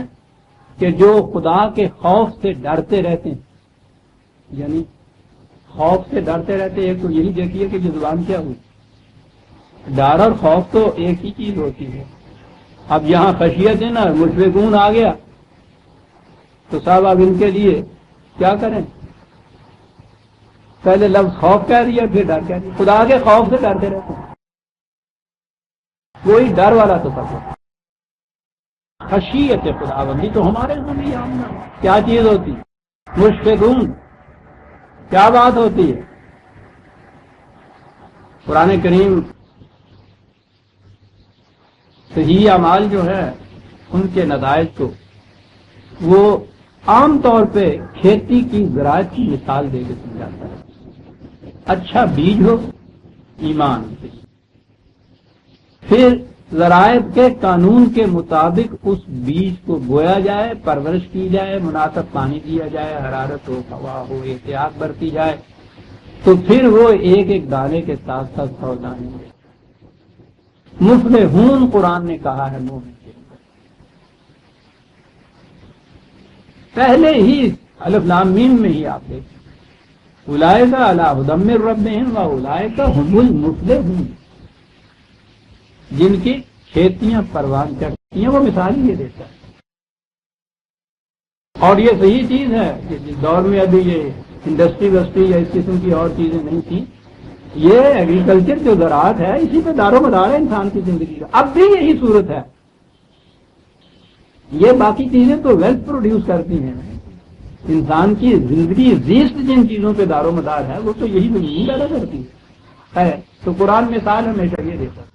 کہ جو خدا کے خوف سے ڈرتے رہتے ہیں، یعنی خوف سے ڈرتے رہتے ہیں۔ ایک تو یہی دیکھیے کہ زبان کیا ہوئی، ڈر اور خوف تو ایک ہی چیز ہوتی ہے۔ اب یہاں خشیت ہے نا، مشفقون آ گیا تو صاحب اب ان کے لیے کیا کریں؟ پہلے لفظ خوف کہہ دیا پھر ڈر کہہ دیا، خدا کے خوف سے ڈرتے رہتے ہیں، کوئی ڈر والا تصور۔ خشیت خدا بندی تو ہمارے یہاں بھی عام کیا چیز ہوتی، مشفقون کیا بات ہوتی ہے؟ قرآن کریم صحیح اعمال جو ہے ان کے نتائج کو وہ عام طور پہ کھیتی کی زراعت کی مثال دے کے سمجھاتا ہے۔ اچھا بیج ہو ایمان سے، پھر زراعت کے قانون کے مطابق اس بیج کو بویا جائے، پرورش کی جائے، مناسب پانی دیا جائے، حرارت ہو، ہوا ہو، احتیاط برتی جائے، تو پھر وہ ایک ایک دانے کے ساتھ ساتھ 100 دانے گے. مفلحون قرآن نے کہا ہے مومن کے لیے. پہلے ہی الف لام میم میں ہی آپ دیکھیں اولئک علی ھدی من ربہم واولئک ھم المفلحون. جن کی کھیتیاں پروان چڑھتی ہیں وہ مثال یہ دیتا ہے. اور یہ صحیح چیز ہے کہ جس دور میں ابھی یہ انڈسٹری وسٹری یا اس قسم کی اور چیزیں نہیں تھیں، یہ ایگریکلچر جو زراعت ہے اسی پہ دار و مدار ہے انسان کی زندگی کا. اب بھی یہی صورت ہے. یہ باقی چیزیں تو ویلتھ پروڈیوس کرتی ہیں. انسان کی زندگی زیست جن چیزوں پہ دار و مدار ہے وہ تو یہی زمین پیدا کرتی ہے. تو قرآن مثال ہمیشہ یہ دیتا ہے.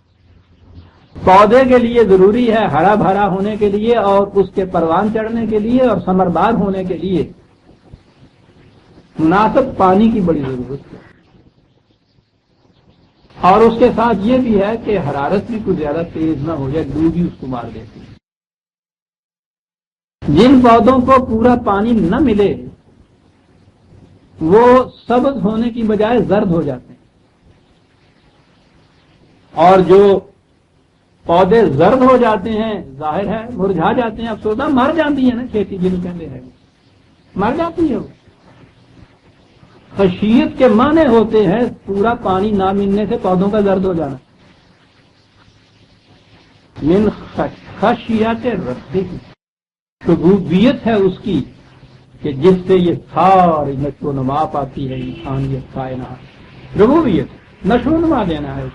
پودے کے لیے ضروری ہے ہرا بھرا ہونے کے لیے اور اس کے پروان چڑھنے کے لیے اور ثمربار ہونے کے لیے مناسب پانی کی بڑی ضرورت ہے. اور اس کے ساتھ یہ بھی ہے کہ حرارت بھی کچھ زیادہ تیز نہ ہو جائے، لو بھی اس کو مار دیتی ہے. جن پودوں کو پورا پانی نہ ملے وہ سبز ہونے کی بجائے زرد ہو جاتے ہیں، اور جو پودے زرد ہو جاتے ہیں ظاہر ہے مرجھا جاتے ہیں. افسردہ مر جاتی ہے نا کھیتی جن کہتے ہیں مر جاتی ہے. وہ خشیت کے معنی ہوتے ہیں پورا پانی نہ ملنے سے پودوں کا زرد ہو جانا. من خشیت ربہ، ربوبیت ہے اس کی کہ جس سے یہ ساری نشو و نما پاتی ہے انسانیت کائنات. ربوبیت نشو و نما دینا ہے.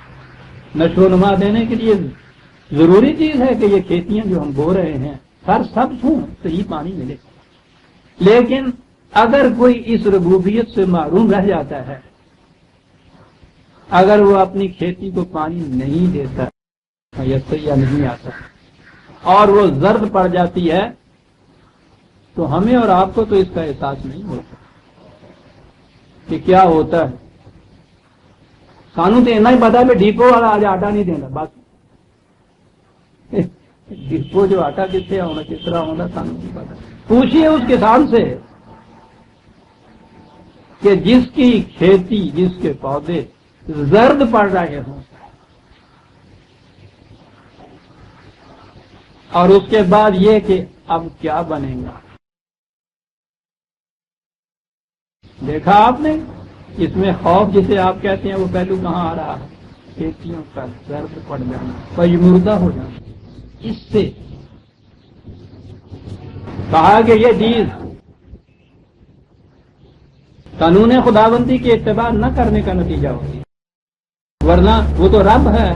نشو و نما دینے کے لیے ضروری چیز ہے کہ یہ کھیتیاں جو ہم بو رہے ہیں سر سبز ہوں صحیح پانی ملے. لیکن اگر کوئی اس ربوبیت سے محروم رہ جاتا ہے، اگر وہ اپنی کھیتی کو پانی نہیں دیتا یا نہیں آتا اور وہ زرد پڑ جاتی ہے تو ہمیں اور آپ کو تو اس کا احساس نہیں ہوتا کہ کیا ہوتا ہے. سانو تو اتنا ہی پتا ہے ڈیپو والا آج آٹا نہیں دینا. بس ڈیپو جو آٹا کتنے ہونا کس طرح ہونا سانو نہیں پتا. پوچھیے اس کسان سے کہ جس کی کھیتی جس کے پودے زرد پڑ رہے ہوں اور اس کے بعد یہ کہ اب کیا بنے گا. دیکھا آپ نے اس میں خوف جسے آپ کہتے ہیں وہ پہلو کہاں آ رہا ہے؟ کھیتیوں کا زرد پڑ جانا، پژمردہ ہو جانا. اس سے کہا کہ یہ چیز قانون خداوندی کی اتباع نہ کرنے کا نتیجہ ہوتی ہے. ورنہ وہ تو رب ہے،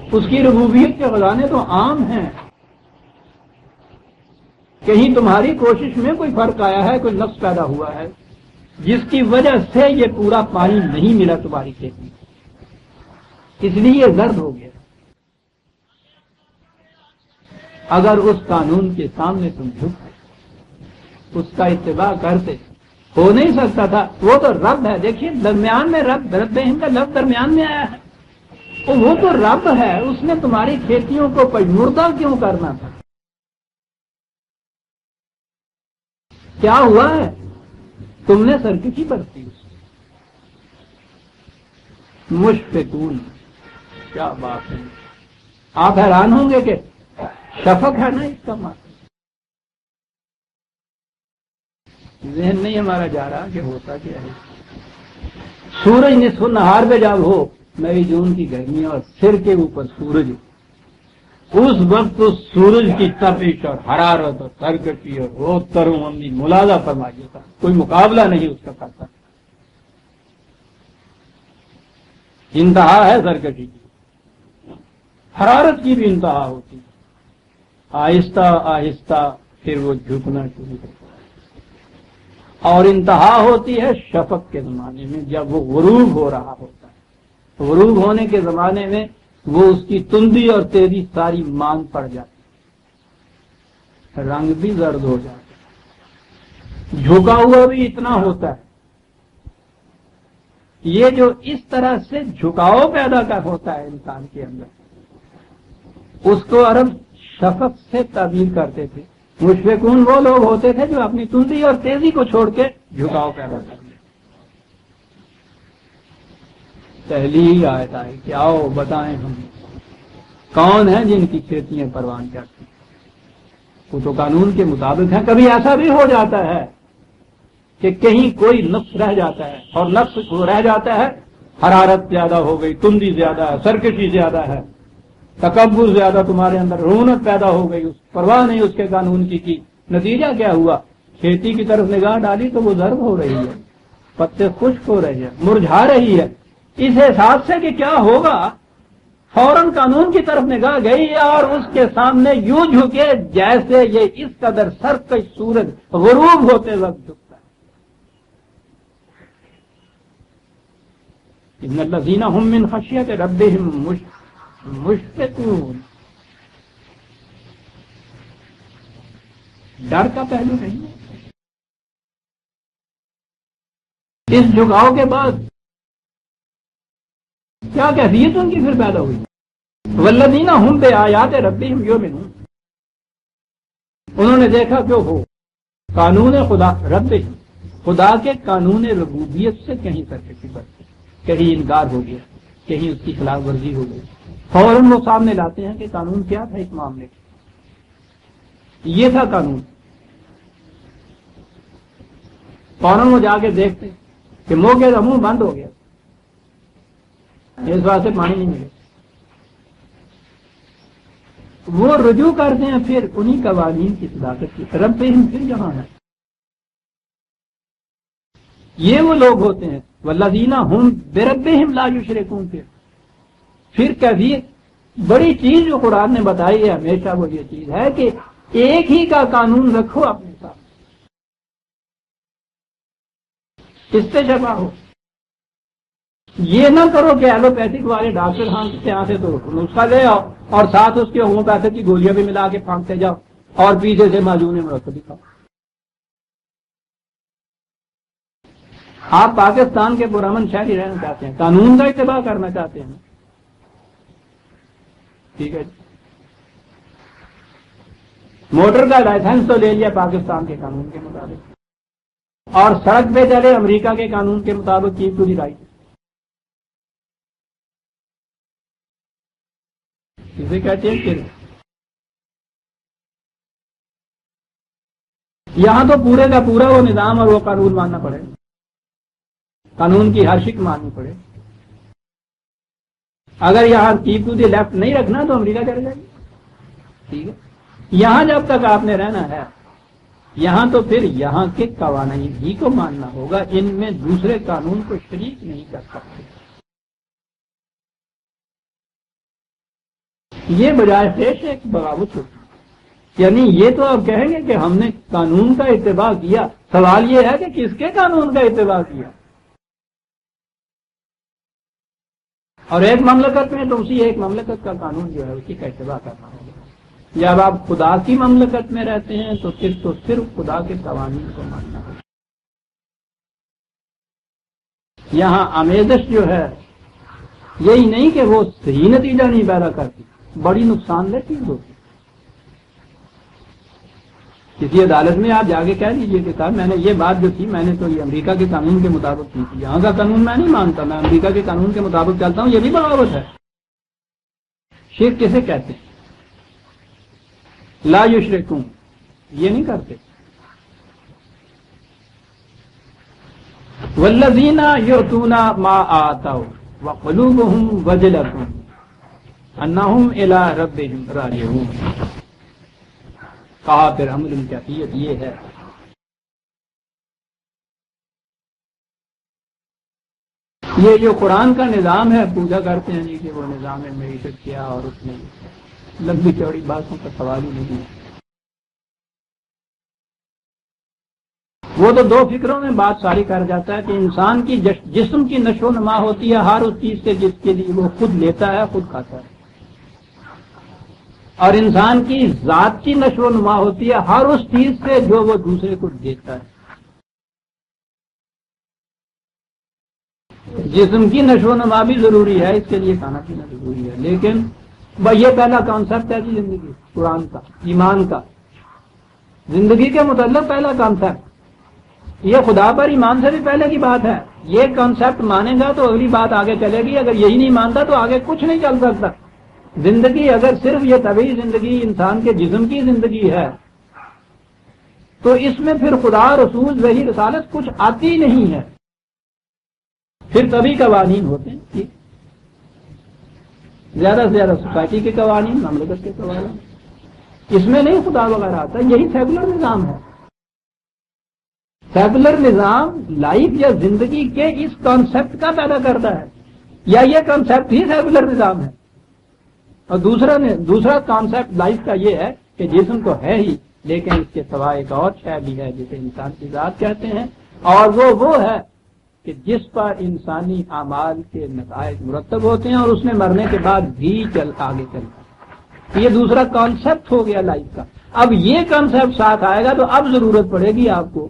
اس کی ربوبیت کے خزانے تو عام ہیں. کہیں تمہاری کوشش میں کوئی فرق آیا ہے، کوئی نقص پیدا ہوا ہے جس کی وجہ سے یہ پورا پانی نہیں ملا تمہاری کھیتی، اس لیے یہ زرد ہو گیا. اگر اس قانون کے سامنے تم جھکتے اس کا اتباع کرتے ہو نہیں سکتا تھا. وہ تو رب ہے. دیکھیے درمیان میں رب کا لفظ درمیان میں آیا ہے. وہ تو رب ہے، اس نے تمہاری کھیتیوں کو پژمردہ کیوں کرنا تھا؟ کیا ہوا ہے؟ تم نے سرکشی برتی. مشفقون، کیا بات ہے. آپ حیران ہوں گے کہ شفق ہے نا اس کا معنی. ذہن نہیں ہمارا جا رہا کہ ہوتا کیا ہے. سورج نصف النہار پہ جب ہو مئی جون کی گرمی اور سر کے اوپر سورج، اس وقت تو سورج کی تپش اور حرارت اور سرکشی اور روز تروں ہم ملازہ فرمائیے تھا، کوئی مقابلہ نہیں اس کا کرتا. انتہا ہے سرکشی کی، حرارت کی بھی انتہا ہوتی. آہستہ آہستہ پھر وہ جھکنا شروع ہوتا ہے. اور انتہا ہوتی ہے شفق کے زمانے میں جب وہ غروب ہو رہا ہوتا ہے. غروب ہونے کے زمانے میں وہ اس کی تندی اور تیزی ساری مان پڑ جاتی، رنگ بھی زرد ہو جاتا ہے، جھکا ہوا بھی اتنا ہوتا ہے. یہ جو اس طرح سے جھکاؤ پیدا کر ہوتا ہے انسان کے اندر، اس کو عرب شفق سے تعبیر کرتے تھے. مشفقون وہ لوگ ہوتے تھے جو اپنی تندی اور تیزی کو چھوڑ کے جھکاؤ پیدا کرتے. پہلی آیت آئی کہ آؤ بتائیں ہم کون ہیں جن کی کھیتیاں پروان کرتی ہیں، وہ تو قانون کے مطابق ہیں۔ کبھی ایسا بھی ہو جاتا ہے کہ کہیں کوئی نقص رہ جاتا ہے، اور نقص وہ رہ جاتا ہے حرارت زیادہ ہو گئی، تندی زیادہ ہے، سرکشی زیادہ ہے، تکبر زیادہ تمہارے اندر، رونق پیدا ہو گئی، اس پرواہ نہیں اس کے قانون کی نتیجہ کیا ہوا؟ کھیتی کی طرف نگاہ ڈالی تو وہ زرد ہو رہی ہے، پتے خشک ہو رہے ہیں، مرجھا رہی ہے۔ اس احساس سے کہ کیا ہوگا فوراً قانون کی طرف نگاہ گئی اور اس کے سامنے یوں جھکے جیسے یہ اس قدر سرکش سورج غروب ہوتے وقت جھکتا ہے۔ ان الذین هم من خشیت ربهم مشفقون، ڈر کا پہلو نہیں ہے۔ اس جھکاؤ کے بعد کیا کیفیت ان کی پھر پیدا ہوئی؟ والذین هم بآیات ربهم یؤمنون، انہوں نے دیکھا کہ وہ قانون خدا رب خدا کے قانون ربوبیت سے کہیں سرکشی برتی، کہیں انکار ہو گیا، کہیں اس کی خلاف ورزی ہو گئی، فوراً وہ سامنے لاتے ہیں کہ قانون کیا تھا اس معاملے کا، یہ تھا قانون۔ فوراً وہ جا کے دیکھتے کہ موقع کا منہ بند ہو گیا، اس واسطے پانی نہیں ملے، وہ رجوع کرتے ہیں پھر انہی قوانین کی صداقت کی طرف پہ ہم پھر جہاں ہیں۔ یہ وہ لوگ ہوتے ہیں والذین هم بربهم لا یشرکون، پھر کیفیت بڑی چیز جو قرآن نے بتائی ہے ہمیشہ وہ یہ چیز ہے کہ ایک ہی کا قانون رکھو اپنے ساتھ، اس سے شفا ہو۔ یہ نہ کرو کہ ایلوپیتھک والے ڈاکٹر یہاں سے تو نسخہ لے آؤ اور ساتھ اس کے ہومیوپیتھک کی گولیاں بھی ملا کے پھانکتے جاؤ اور پیچھے سے معجون مرکب کھاؤ۔ آپ پاکستان کے پرامن شہری رہنا چاہتے ہیں، قانون کا اتباع کرنا چاہتے ہیں، ٹھیک ہے جی، موٹر کا لائسنس تو لے لیا پاکستان کے قانون کے مطابق، اور سڑک پہ چلے امریکہ کے قانون کے مطابق، کی پوری رائٹ اسے کہتے ہیں کہ یہاں تو پورے کا پورا وہ نظام اور وہ قانون ماننا پڑے، قانون کی ہر شک ماننی پڑے۔ اگر یہاں کیپ ٹو دی لیفٹ نہیں رکھنا تو امریکہ چلے جائے گی، ٹھیک ہے۔ یہاں جب تک آپ نے رہنا ہے یہاں تو پھر یہاں کے قوانین ہی کو ماننا ہوگا، ان میں دوسرے قانون کو شریک نہیں کر سکتے۔ یہ بجائے خیش ایک بغاوت ہوتی، یعنی یہ تو آپ کہیں گے کہ ہم نے قانون کا اتباع کیا، سوال یہ ہے کہ کس کے قانون کا اتباع کیا؟ اور ایک مملکت میں تو اسی ایک مملکت کا قانون جو ہے اسی کا اتباع کرنا ہوگا۔ جب آپ خدا کی مملکت میں رہتے ہیں تو پھر تو صرف خدا کے قوانین کو ماننا ہوگا۔ یہاں آمیزش جو ہے یہی نہیں کہ وہ صحیح نتیجہ نہیں پیدا کرتی، بڑی نقصان دہ چیز ہوتی۔ کسی عدالت میں آپ جا کے کہہ دیجئے کہ صاحب میں نے یہ بات جو تھی میں نے تو یہ امریکہ کے قانون کے مطابق کی تھی، یہاں کا قانون میں نہیں مانتا، میں امریکہ کے قانون کے مطابق چلتا ہوں، یہ بھی بغاوت ہے۔ شرک کسے کہتے ہیں؟ لا یشرکون، یہ نہیں کرتے۔ والذین یؤتون ما آتوا وقلوبهم وجلة انہم الی ربہم راجعون، کہا پھر عمل کیفیت یہ ہے یہ جو قرآن کا نظام ہے پوجا کرتے ہیں نہیں کہ وہ نظام معیشت کیا اور اس میں لمبی چوڑی باتوں کا سوال ہی نہیں ہے۔ وہ تو دو فکروں میں بات ساری کر جاتا ہے کہ انسان کی جسم کی نشو و نما ہوتی ہے ہر اس چیز سے جس کے لیے وہ خود لیتا ہے خود کھاتا ہے، اور انسان کی ذات کی نشو و نما ہوتی ہے ہر اس چیز سے جو وہ دوسرے کو دیتا ہے۔ جسم کی نشو و نما بھی ضروری ہے، اس کے لیے کھانا پینا ضروری ہے، لیکن یہ پہلا کانسیپٹ ہے جی زندگی قرآن کا، ایمان کا، زندگی کے متعلق پہلا کانسیپٹ یہ خدا پر ایمان سے بھی پہلے کی بات ہے. یہ کانسیپٹ مانے گا تو اگلی بات آگے چلے گی. اگر یہی نہیں مانتا تو آگے کچھ نہیں چل سکتا. زندگی اگر صرف یہ طبعی زندگی انسان کے جسم کی زندگی ہے تو اس میں پھر خدا، رسول، وحی، رسالت کچھ آتی نہیں ہے. پھر طبعی قوانین ہوتے ہیں، زیادہ سے زیادہ سوسائٹی کے قوانین، مملکت کے قوانین. اس میں نہیں خدا وغیرہ آتا. یہی سیکولر نظام ہے. سیکولر نظام لائف یا زندگی کے اس کانسیپٹ کا پیدا کرتا ہے، یا یہ کانسیپٹ ہی سیکولر نظام ہے. اور دوسرا کانسیپٹ لائف کا یہ ہے کہ جسم تو ہے ہی، لیکن اس کے سوا ایک اور شے بھی ہے جسے انسان کی ذات کہتے ہیں، اور وہ ہے کہ جس پر انسانی اعمال کے نتائج مرتب ہوتے ہیں اور اس میں مرنے کے بعد بھی آگے چلتا ہے. یہ دوسرا کانسیپٹ ہو گیا لائف کا. اب یہ کانسیپٹ ساتھ آئے گا تو اب ضرورت پڑے گی آپ کو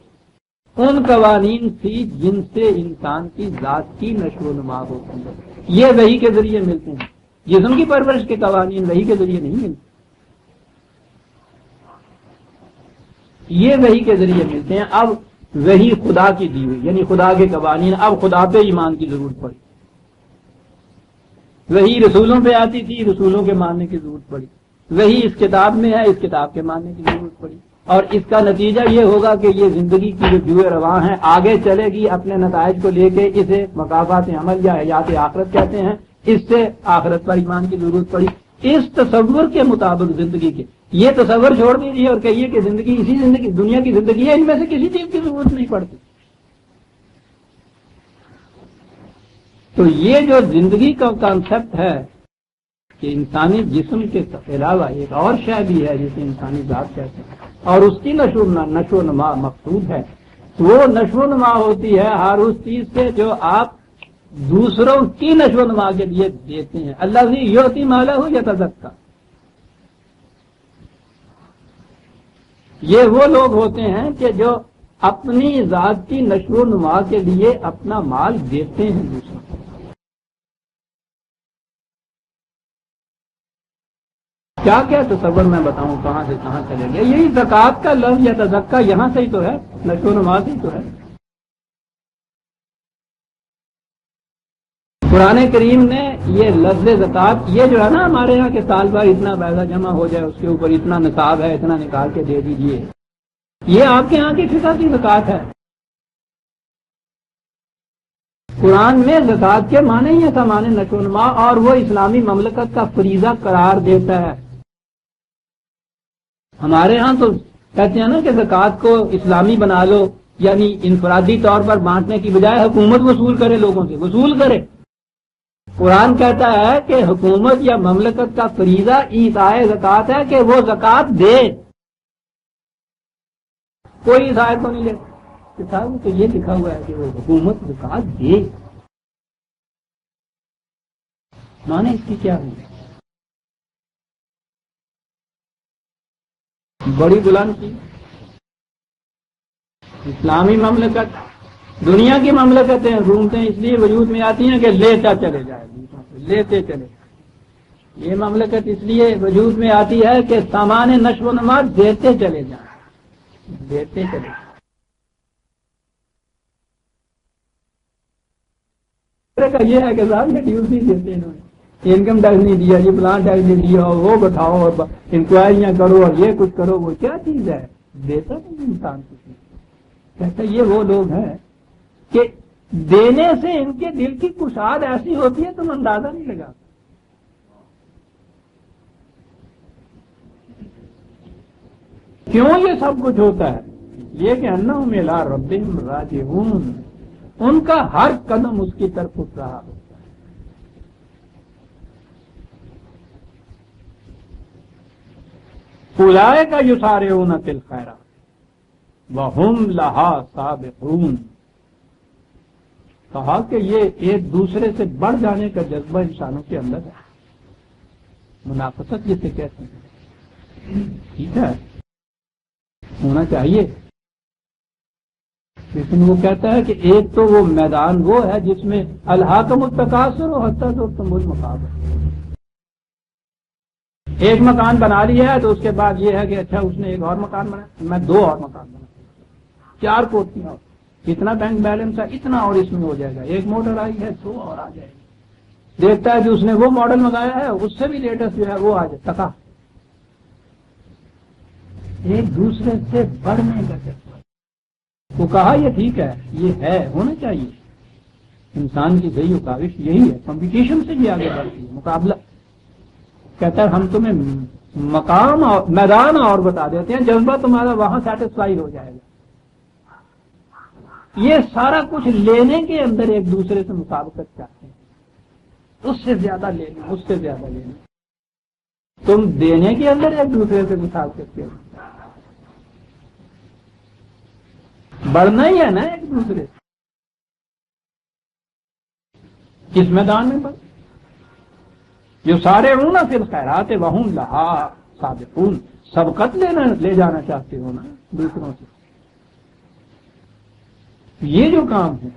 ان قوانین کی جن سے انسان کی ذات کی نشو و نما ہوتی ہے. یہ وحی کے ذریعے ملتے ہیں. جسم کی پرورش کے قوانین وحی کے ذریعے نہیں ملتے، یہ وحی کے ذریعے ملتے ہیں. اب وحی خدا کی دی ہوئی، یعنی خدا کے قوانین. اب خدا پہ ایمان کی ضرورت پڑی. وحی رسولوں پہ آتی تھی، رسولوں کے ماننے کی ضرورت پڑی. وحی اس کتاب میں ہے، اس کتاب کے ماننے کی ضرورت پڑی. اور اس کا نتیجہ یہ ہوگا کہ یہ زندگی کی جو جوئے رواں ہیں آگے چلے گی اپنے نتائج کو لے کے. اسے مقافات عمل یا حیات آخرت کہتے ہیں. اس سے آخرت پر ایمان کی ضرورت پڑی. اس تصور کے مطابق زندگی کے یہ تصور چھوڑ دیجیے اور کہیے کہ زندگی اسی زندگی دنیا کی زندگی ہے، ان میں سے کسی چیز کی ضرورت نہیں پڑتی. تو یہ جو زندگی کا کانسیپٹ ہے کہ انسانی جسم کے علاوہ ایک اور شے بھی ہے جسے انسانی ذات کہتے ہیں، اور اس کی نشو و نما مقصود ہے. وہ نشو و نما ہوتی ہے ہر اس چیز سے جو آپ دوسروں کی نشو و نما کے لیے دیتے ہیں. اللہ سے یؤتی مالہ یتزکا. یہ وہ لوگ ہوتے ہیں کہ جو اپنی ذات کی نشو و نما کے لیے اپنا مال دیتے ہیں دوسروں کو. کیا کیا تصور میں بتاؤں کہاں سے کہاں چلے گئے. یہی زکوٰۃ کا لفظ یا تزکا یہاں سے ہی تو ہے، نشو و نما سے ہی تو ہے. قرآن کریم نے یہ لفظ زکوٰۃ، یہ جو ہے نا ہمارے یہاں کے سال بھر اتنا پیسہ جمع ہو جائے، اس کے اوپر اتنا نصاب ہے، اتنا نکال کے دے دیجئے، یہ آپ کے یہاں کی فقہ کی زکوٰۃ ہے. قرآن میں زکوٰۃ کے معنی ہی ایسا معنی نشو و نما، اور وہ اسلامی مملکت کا فریضہ قرار دیتا ہے. ہمارے ہاں تو کہتے ہیں نا کہ زکوٰۃ کو اسلامی بنا لو، یعنی انفرادی طور پر بانٹنے کی بجائے حکومت وصول کرے، لوگوں سے وصول کرے. قرآن کہتا ہے کہ حکومت یا مملکت کا فریضہ ایتائے زکوٰۃ ہے کہ وہ زکوٰۃ دے. کوئی اس آیت کو نہیں لیتا. کتاب تو یہ لکھا ہوا ہے کہ وہ حکومت زکوٰۃ دے. معنی اس کی کیا ہوئی؟ بڑی بلند کی اسلامی مملکت. دنیا کی مملکتیں حکومتیں اس لیے وجود میں آتی ہیں کہ لیتا چلے جائے، لیتے چلے. یہ مملکت اس لیے وجود میں آتی ہے کہ سامان نشو و نما دیتے چلے جائیں، دیتے چلے جائیں. یہ ہے کہ صاحب یہ ڈیوز نہیں دیتے، انہوں نے انکم ٹیکس نہیں دیا، یہ پلان ٹیکس نہیں دیا، اور وہ بٹھاؤ اور انکوائریاں کرو اور یہ کچھ کرو. وہ کیا چیز ہے؟ دیتا نہیں انسان کچھ. کہتا یہ وہ لوگ ہیں کہ دینے سے ان کے دل کی کشاد ایسی ہوتی ہے تم اندازہ نہیں لگا. کیوں یہ سب کچھ ہوتا ہے؟ یہ کہ انہم الی ربہم راجعون، ان کا ہر قدم اس کی طرف اٹھ رہا ہوتا ہے. اولئک یسارعون فی الخیرات وہم لہا سابقون. کہا کہ یہ ایک دوسرے سے بڑھ جانے کا جذبہ انسانوں کے اندر ہے، منافست جسے کہتے ہیں. ٹھیک ہے، ہونا چاہیے، لیکن وہ کہتا ہے کہ ایک تو وہ میدان وہ ہے جس میں الہاکم التکاثر حتی زرتم المقابر. ایک مکان بنا لیا ہے تو اس کے بعد یہ ہے کہ اچھا اس نے ایک اور مکان بنایا، میں 2 اور مکان بنا، 4 کوٹیاں. اتنا بینک بیلنس ہے اتنا اور اس میں ہو جائے گا، ایک موٹر آئی ہے تو اور آ جائے گی، دیکھتا ہے کہ اس نے وہ ماڈل منگایا ہے اس سے بھی لیٹسٹ جو ہے وہ آ جائے تکا، ایک دوسرے سے بڑھنے کا چکر۔ وہ کہا یہ ٹھیک ہے، یہ ہے ہونا چاہیے، انسان کی صحیح کاوش یہی ہے، کمپٹیشن سے بھی آگے بڑھتی ہے، مقابلہ۔ کہتا ہے ہم تمہیں مقام اور میدان اور بتا دیتے ہیں، جذبہ تمہارا وہاں سیٹسفائی ہو جائے گا۔ یہ سارا کچھ لینے کے اندر ایک دوسرے سے مسابقت چاہتے ہیں، اس سے زیادہ لینا، اس سے زیادہ لینا۔ تم دینے کے اندر ایک دوسرے سے مسابقت کرتے ہو، بڑھنا ہی ہے نا ایک دوسرے سے۔ کس میدان میں بڑھ؟ جو سارے ہوں نا فی الخیرات وہم لہا سابقون، سبقت لے جانا چاہتے ہو نا دوسروں سے، یہ جو کام ہے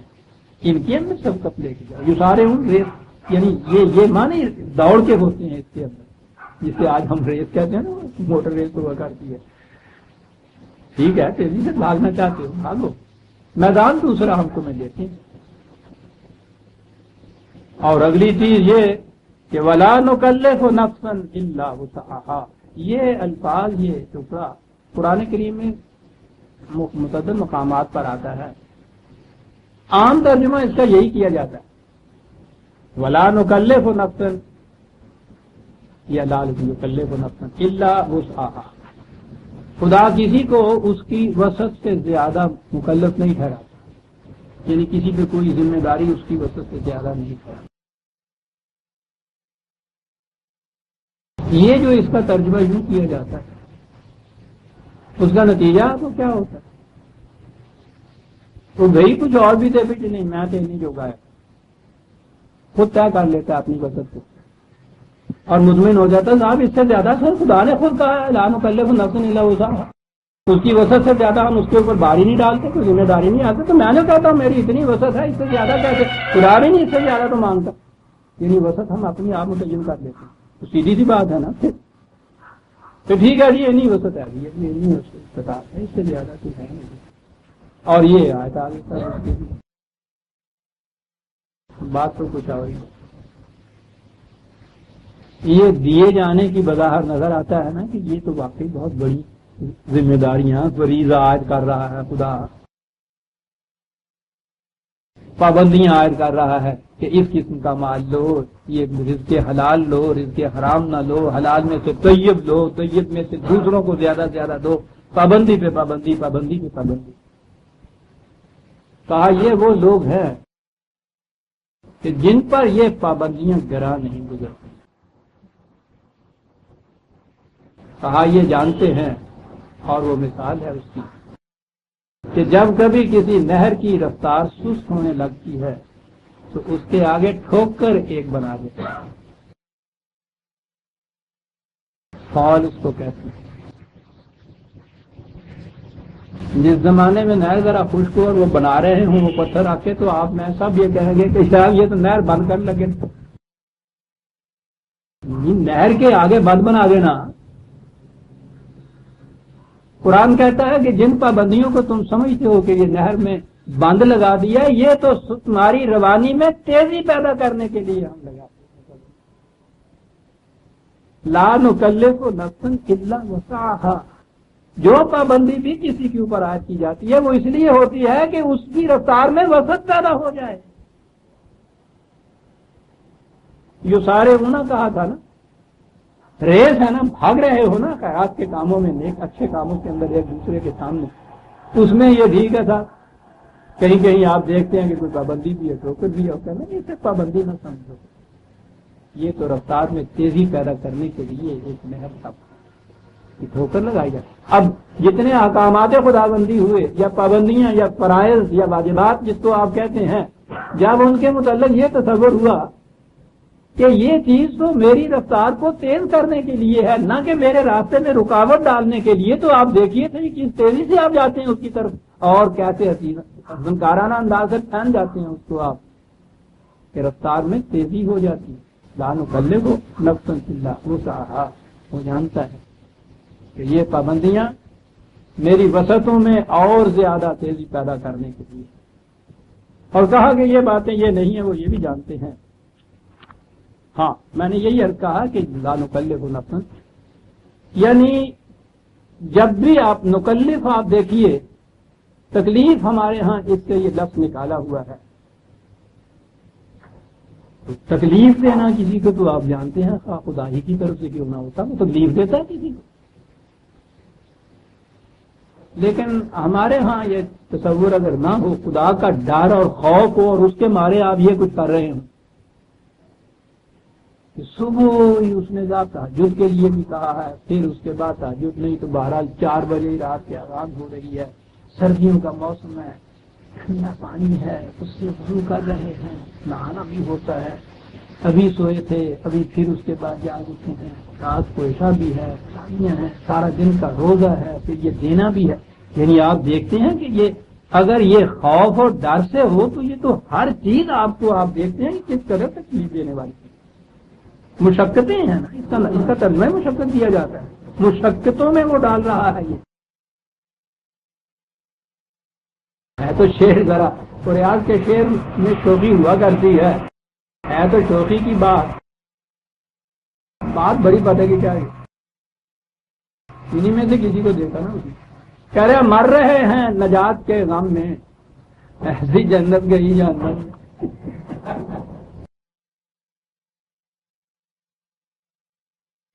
ان کے اندر سبقت لے کے جاؤ۔ جو سارے ہوں ریس، یعنی یہ معنی دوڑ کے ہوتے ہیں اس کے اندر، جسے آج ہم ریس کہتے ہیں نا، موٹر ریس ہوا کرتی ہے، ٹھیک ہے تیزی سے بھاگنا چاہتے ہو بھاگو، میدان دوسرا ہم تمہیں دیتے ہیں۔ اور اگلی چیز یہ کہ وَلَا نُكَلِّفُ نَفْسًا إِلَّا وُسْعَهَا، یہ الفاظ، یہ ٹکڑا قرآن کریم میں متعدد مقامات پر آتا ہے، عام ترجمہ اس کا یہی کیا جاتا ہے، وَلَا نُكَلِّفُ نَفْسًا یا لَا نُكَلِّفُ نَفْسًا إِلَّا وُسْعَهَا، خدا کسی کو اس کی وسعت سے زیادہ مکلف نہیں ٹھہراتا، یعنی کسی پہ کوئی ذمہ داری اس کی وسعت سے زیادہ نہیں ٹھہراتا۔ یہ جو اس کا ترجمہ یوں کیا جاتا ہے، اس کا نتیجہ تو کیا ہوتا ہے؟ تو گئی کچھ اور بھی دے بیٹے نہیں، میں تو نہیں جو گایا، خود طے کر لیتا ہے اپنی وسعت کو اور مطمئن ہو جاتا ہے صاحب اس سے زیادہ سر خدا نے خود کہا ہے لا نکلف نفس الا وسعها، اس کی وسعت سے زیادہ ہم اس کے اوپر باری نہیں ڈالتے، کوئی ذمہ داری نہیں آتی، تو میں نے کہتا ہوں میری اتنی وسعت ہے، اس سے زیادہ کیسے؟ خدا بھی نہیں اس سے زیادہ تو مانگتا، یعنی وسعت ہم اپنی آپ متعین کر لیتے ہیں، تو سیدھی سی بات ہے نا، تو ٹھیک ہے جی یہ نہیں وسعت ہے، یہ نہیں وسعت ہے، اس سے زیادہ تو ہے نہیں، اور یہ آیت آگے تک بات تو کچھ اور ہی، یہ دیے جانے کی بظاہر نظر آتا ہے نا کہ یہ تو واقعی بہت بڑی ذمہ داریاں فریضہ عائد کر رہا ہے خدا، پابندیاں عائد کر رہا ہے کہ اس قسم کا مال لو، یہ رزق حلال لو، رزق حرام نہ لو، حلال میں سے طیب لو، طیب میں سے دوسروں کو زیادہ سے زیادہ دو، پابندی پہ پابندی، پابندی پہ پابندی۔ کہا یہ وہ لوگ ہیں کہ جن پر یہ پابندیاں گراں نہیں گزرتی، کہا یہ جانتے ہیں، اور وہ مثال ہے اس کی کہ جب کبھی کسی نہر کی رفتار سست ہونے لگتی ہے تو اس کے آگے ٹھوک کر ایک بنا دیتا ہے، فال اس کو کہتے ہیں۔ جس زمانے میں نہر ذرا خشک ہو اور وہ بنا رہے ہوں وہ پتھر آ کے، تو آپ میں سب یہ کہیں گے کہ شاید یہ تو نہر بند کر لگے، نہر کے آگے بند بنا دینا۔ قرآن کہتا ہے کہ جن پابندیوں کو تم سمجھتے ہو کہ یہ نہر میں بند لگا دیا، یہ تو تمہاری روانی میں تیزی پیدا کرنے کے لیے ہم لگاتے ہیں۔ لا نکلف نفسا الا وسعها، جو پابندی بھی کسی کے اوپر عائد کی جاتی ہے وہ اس لیے ہوتی ہے کہ اس کی رفتار میں وسعت پیدا ہو جائے۔ جو سارے ہونا کہا تھا نا، ریس ہے نا، بھاگ رہے ہو نا خیرات کے کاموں میں، نیک اچھے کاموں کے اندر ایک دوسرے کے سامنے، اس میں یہ ٹھیک ہے تھا، کہیں کہیں آپ دیکھتے ہیں کہ کوئی پابندی بھی ہے، ٹھوکر بھی ہوتا ہے نا، اسے پابندی نہ سمجھو، یہ تو رفتار میں تیزی پیدا کرنے کے لیے ایک نہر تھا، ٹھوکر لگائی جائے۔ اب جتنے احکامات خدا بندی ہوئے یا پابندیاں یا فرائض یا واجبات جس کو آپ کہتے ہیں، جب ان کے متعلق یہ تصور ہوا کہ یہ چیز تو میری رفتار کو تیز کرنے کے لیے ہے، نہ کہ میرے راستے میں رکاوٹ ڈالنے کے لیے، تو آپ دیکھیے تھے کہ تیزی سے آپ جاتے ہیں اس کی طرف، اور کیسے فنکارانہ انداز سے پھین جاتے ہیں اس کو آپ، کہ رفتار میں تیزی ہو جاتی ہے۔ لا نکلف نفسا الا وسعها، وہ جانتا ہے کہ یہ پابندیاں میری وسعتوں میں اور زیادہ تیزی پیدا کرنے کے لیے اور کہا کہ یہ باتیں یہ نہیں ہیں، وہ یہ بھی جانتے ہیں۔ ہاں میں نے یہی عرض کہا کہ لا نکلف نفسا، یعنی جب بھی آپ نکلف آپ دیکھیے تکلیف ہمارے ہاں اس سے یہ لفظ نکالا ہوا ہے۔ تکلیف دینا کسی کو تو آپ جانتے ہیں خواہ خدا ہی کی طرف سے کیوں نہ ہوتا، وہ تکلیف دیتا ہے کسی کو، لیکن ہمارے ہاں یہ تصور اگر نہ ہو، خدا کا ڈر اور خوف ہو اور اس کے مارے آپ یہ کچھ کر رہے ہوں کہ صبح ہی اس نے ذات تہجد کے لیے بھی کہا ہے، پھر اس کے بعد تہجد نہیں تو بہرحال 4 بجے ہی رات کے آغاز ہو رہی ہے، سردیوں کا موسم ہے، ٹھنڈا پانی ہے، اس سے وضو کر رہے ہیں، نہانا بھی ہوتا ہے، ابھی سوئے تھے، ابھی پھر اس کے بعد جاگ اٹھے ہیں، رات کو عشاء بھی ہے، شادیاں ہیں، سارا دن کا روزہ ہے، پھر یہ دینا بھی ہے۔ یعنی آپ دیکھتے ہیں کہ یہ اگر یہ خوف اور ڈر سے ہو تو یہ تو ہر چیز آپ کو آپ دیکھتے ہیں کہ کس قدر تکلیف دینے والی مشقتیں ہیں نا، اس کا ترجمہ مشقت دیا جاتا ہے، مشقتوں میں وہ ڈال رہا ہے۔ یہ ہے تو شعر ذرا اور ریاض کے شعر میں شوخی ہوا کرتی ہے تو شوخی کی بات بڑی پتہ کی کیا ہے، انہی میں سے کسی کو دیکھا نا، کہہ رہے مر رہے ہیں نجات کے غم میں، ایسی جنت گئی جنت۔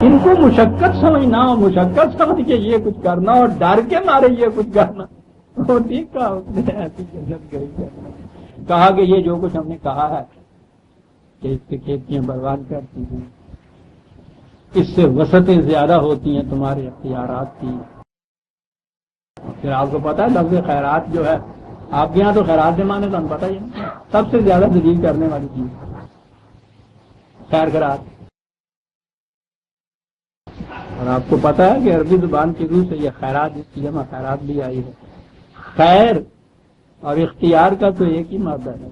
ان کو مشقت سمجھنا اور مشقت سمجھ کے یہ کچھ کرنا اور ڈر کے مارے یہ کچھ کرنا، وہ ٹھیک کہا اس نے، ایسی جنت گئی جنت۔ کہا کہ یہ جو کچھ ہم نے کہا ہے کہ اس سے کھیتیاں برباد کرتی ہیں، اس سے وسعتیں زیادہ ہوتی ہیں تمہارے اختیارات کی۔ پھر آپ کو پتا ہے لفظ خیرات جو ہے آپ کے یہاں تو خیرات کے معنی تو ہم پتہ ہی ہے، سب سے زیادہ ذلیل کرنے والی چیز خیر خیرات۔ اور آپ کو پتا ہے کہ عربی زبان کی روح سے یہ خیرات جس کی جمع خیرات بھی آئی ہے، خیر اور اختیار کا تو ایک ہی مادہ ہے،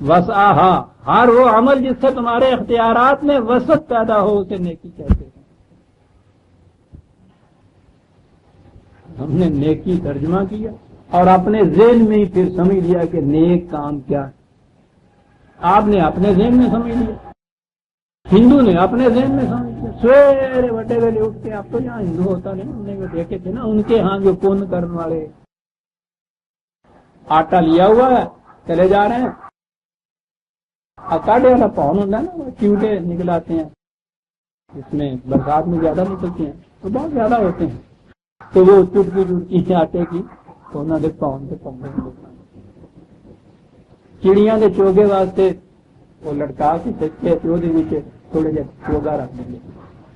وسعہا، ہر وہ عمل جس سے تمہارے اختیارات میں وسعت پیدا ہو اسے نیکی کہتے ہیں۔ ہم نے نیکی ترجمہ کیا اور اپنے ذہن میں ہی پھر سمجھ لیا کہ نیک کام کیا ہے۔ آپ نے اپنے ذہن میں سمجھ لیا، ہندو نے اپنے ذہن میں سمجھ لیا، سویرے بٹے ویلے اٹھتے، اب تو یہاں ہندو ہوتا نہیں، ہم نے وہ دیکھے تھے نا ان کے ہاں جو پون کرنے والے، آٹا لیا ہوا ہے چلے جا رہے ہیں، اکاڑے والا پون ہوتا ہے نا، وہ چیوٹے نکل آتے ہیں، اس میں برسات میں زیادہ نکلتے ہیں تو بہت زیادہ ہوتے ہیں، تو وہ چٹکی آٹے کی تو انہوں نے پاؤں سے پاؤں چڑیاں کے چوگے واسطے وہ لٹکا کے سچے تھوڑے جہ چوگا رکھ دیں گے۔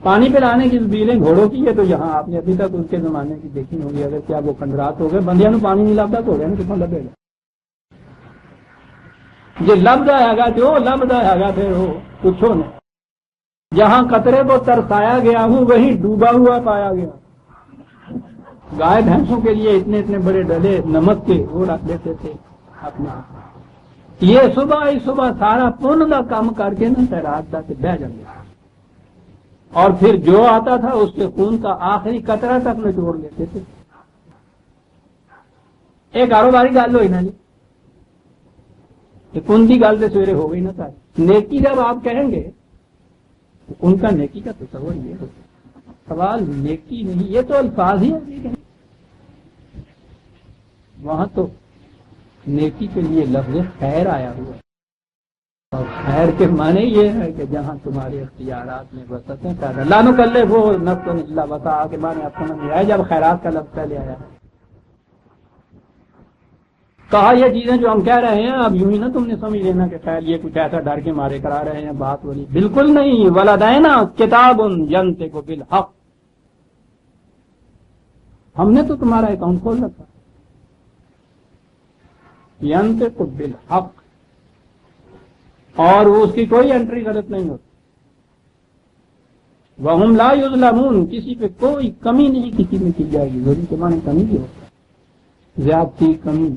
پانی پلانے کی بیلیں گھوڑوں کی ہے تو یہاں آپ نے ابھی تک اس کے زمانے کی دیکھی ہوگی، اگر کیا وہ کھنڈرات ہو گئے، بندیاں نو پانی نہیں لبتا تو ہو گیا نا، کتنا لبے گا جو لبدا ہے جو لبدا ہے پھر وہ پوچھو نا، جہاں قطرے کو ترسایا گیا ہوں وہیں ڈوبا ہوا پایا گیا۔ گائے بھینسوں کے لیے اتنے اتنے بڑے ڈلے نمک کے وہ رکھ لیتے تھے اپنا، یہ صبح سارا پن کا کام کر کے نا رات کا بہ جاتے، اور پھر جو آتا تھا اس کے خون کا آخری قطرہ تک نچوڑ لیتے تھے۔ ایک کاروباری گل ہوئی نا جی، ان کی گل تو سویرے ہو گئی نا ساری۔ نیکی جب آپ کہیں گے تو ان کا نیکی کا تصور یہ ہوتا، سوال نیکی نہیں، یہ تو الفاظ ہی ہے، وہاں تو نیکی کے لیے لفظ خیر آیا ہوا ہے، اور خیر کے معنی یہ ہے کہ جہاں تمہارے اختیارات میں وسعتیں پیدا، لا نکلف نفس الا وسعہا کے معنی آپ سمجھ میں آئے جب خیرات کا لفظ پہلے آیا ہے۔ کہا یہ چیزیں جو ہم کہہ رہے ہیں اب یوں ہی نا تم نے سمجھ لینا کہ خیر یہ کچھ ایسا ڈر کے مارے کرا رہے ہیں بات والی، بالکل نہیں۔ ولدینا کتاب ینطق بالحق، ہم نے تو تمہارا اکاؤنٹ کھول رکھا، ینطق بالحق، اور اس کی کوئی انٹری غلط نہیں ہوتی، وہم لا یظلمون، کسی پہ کوئی کمی نہیں کسی میں کی جائے گی، ظلم کے معنی کمی بھی ہوتا ہے، زیادتی کمی،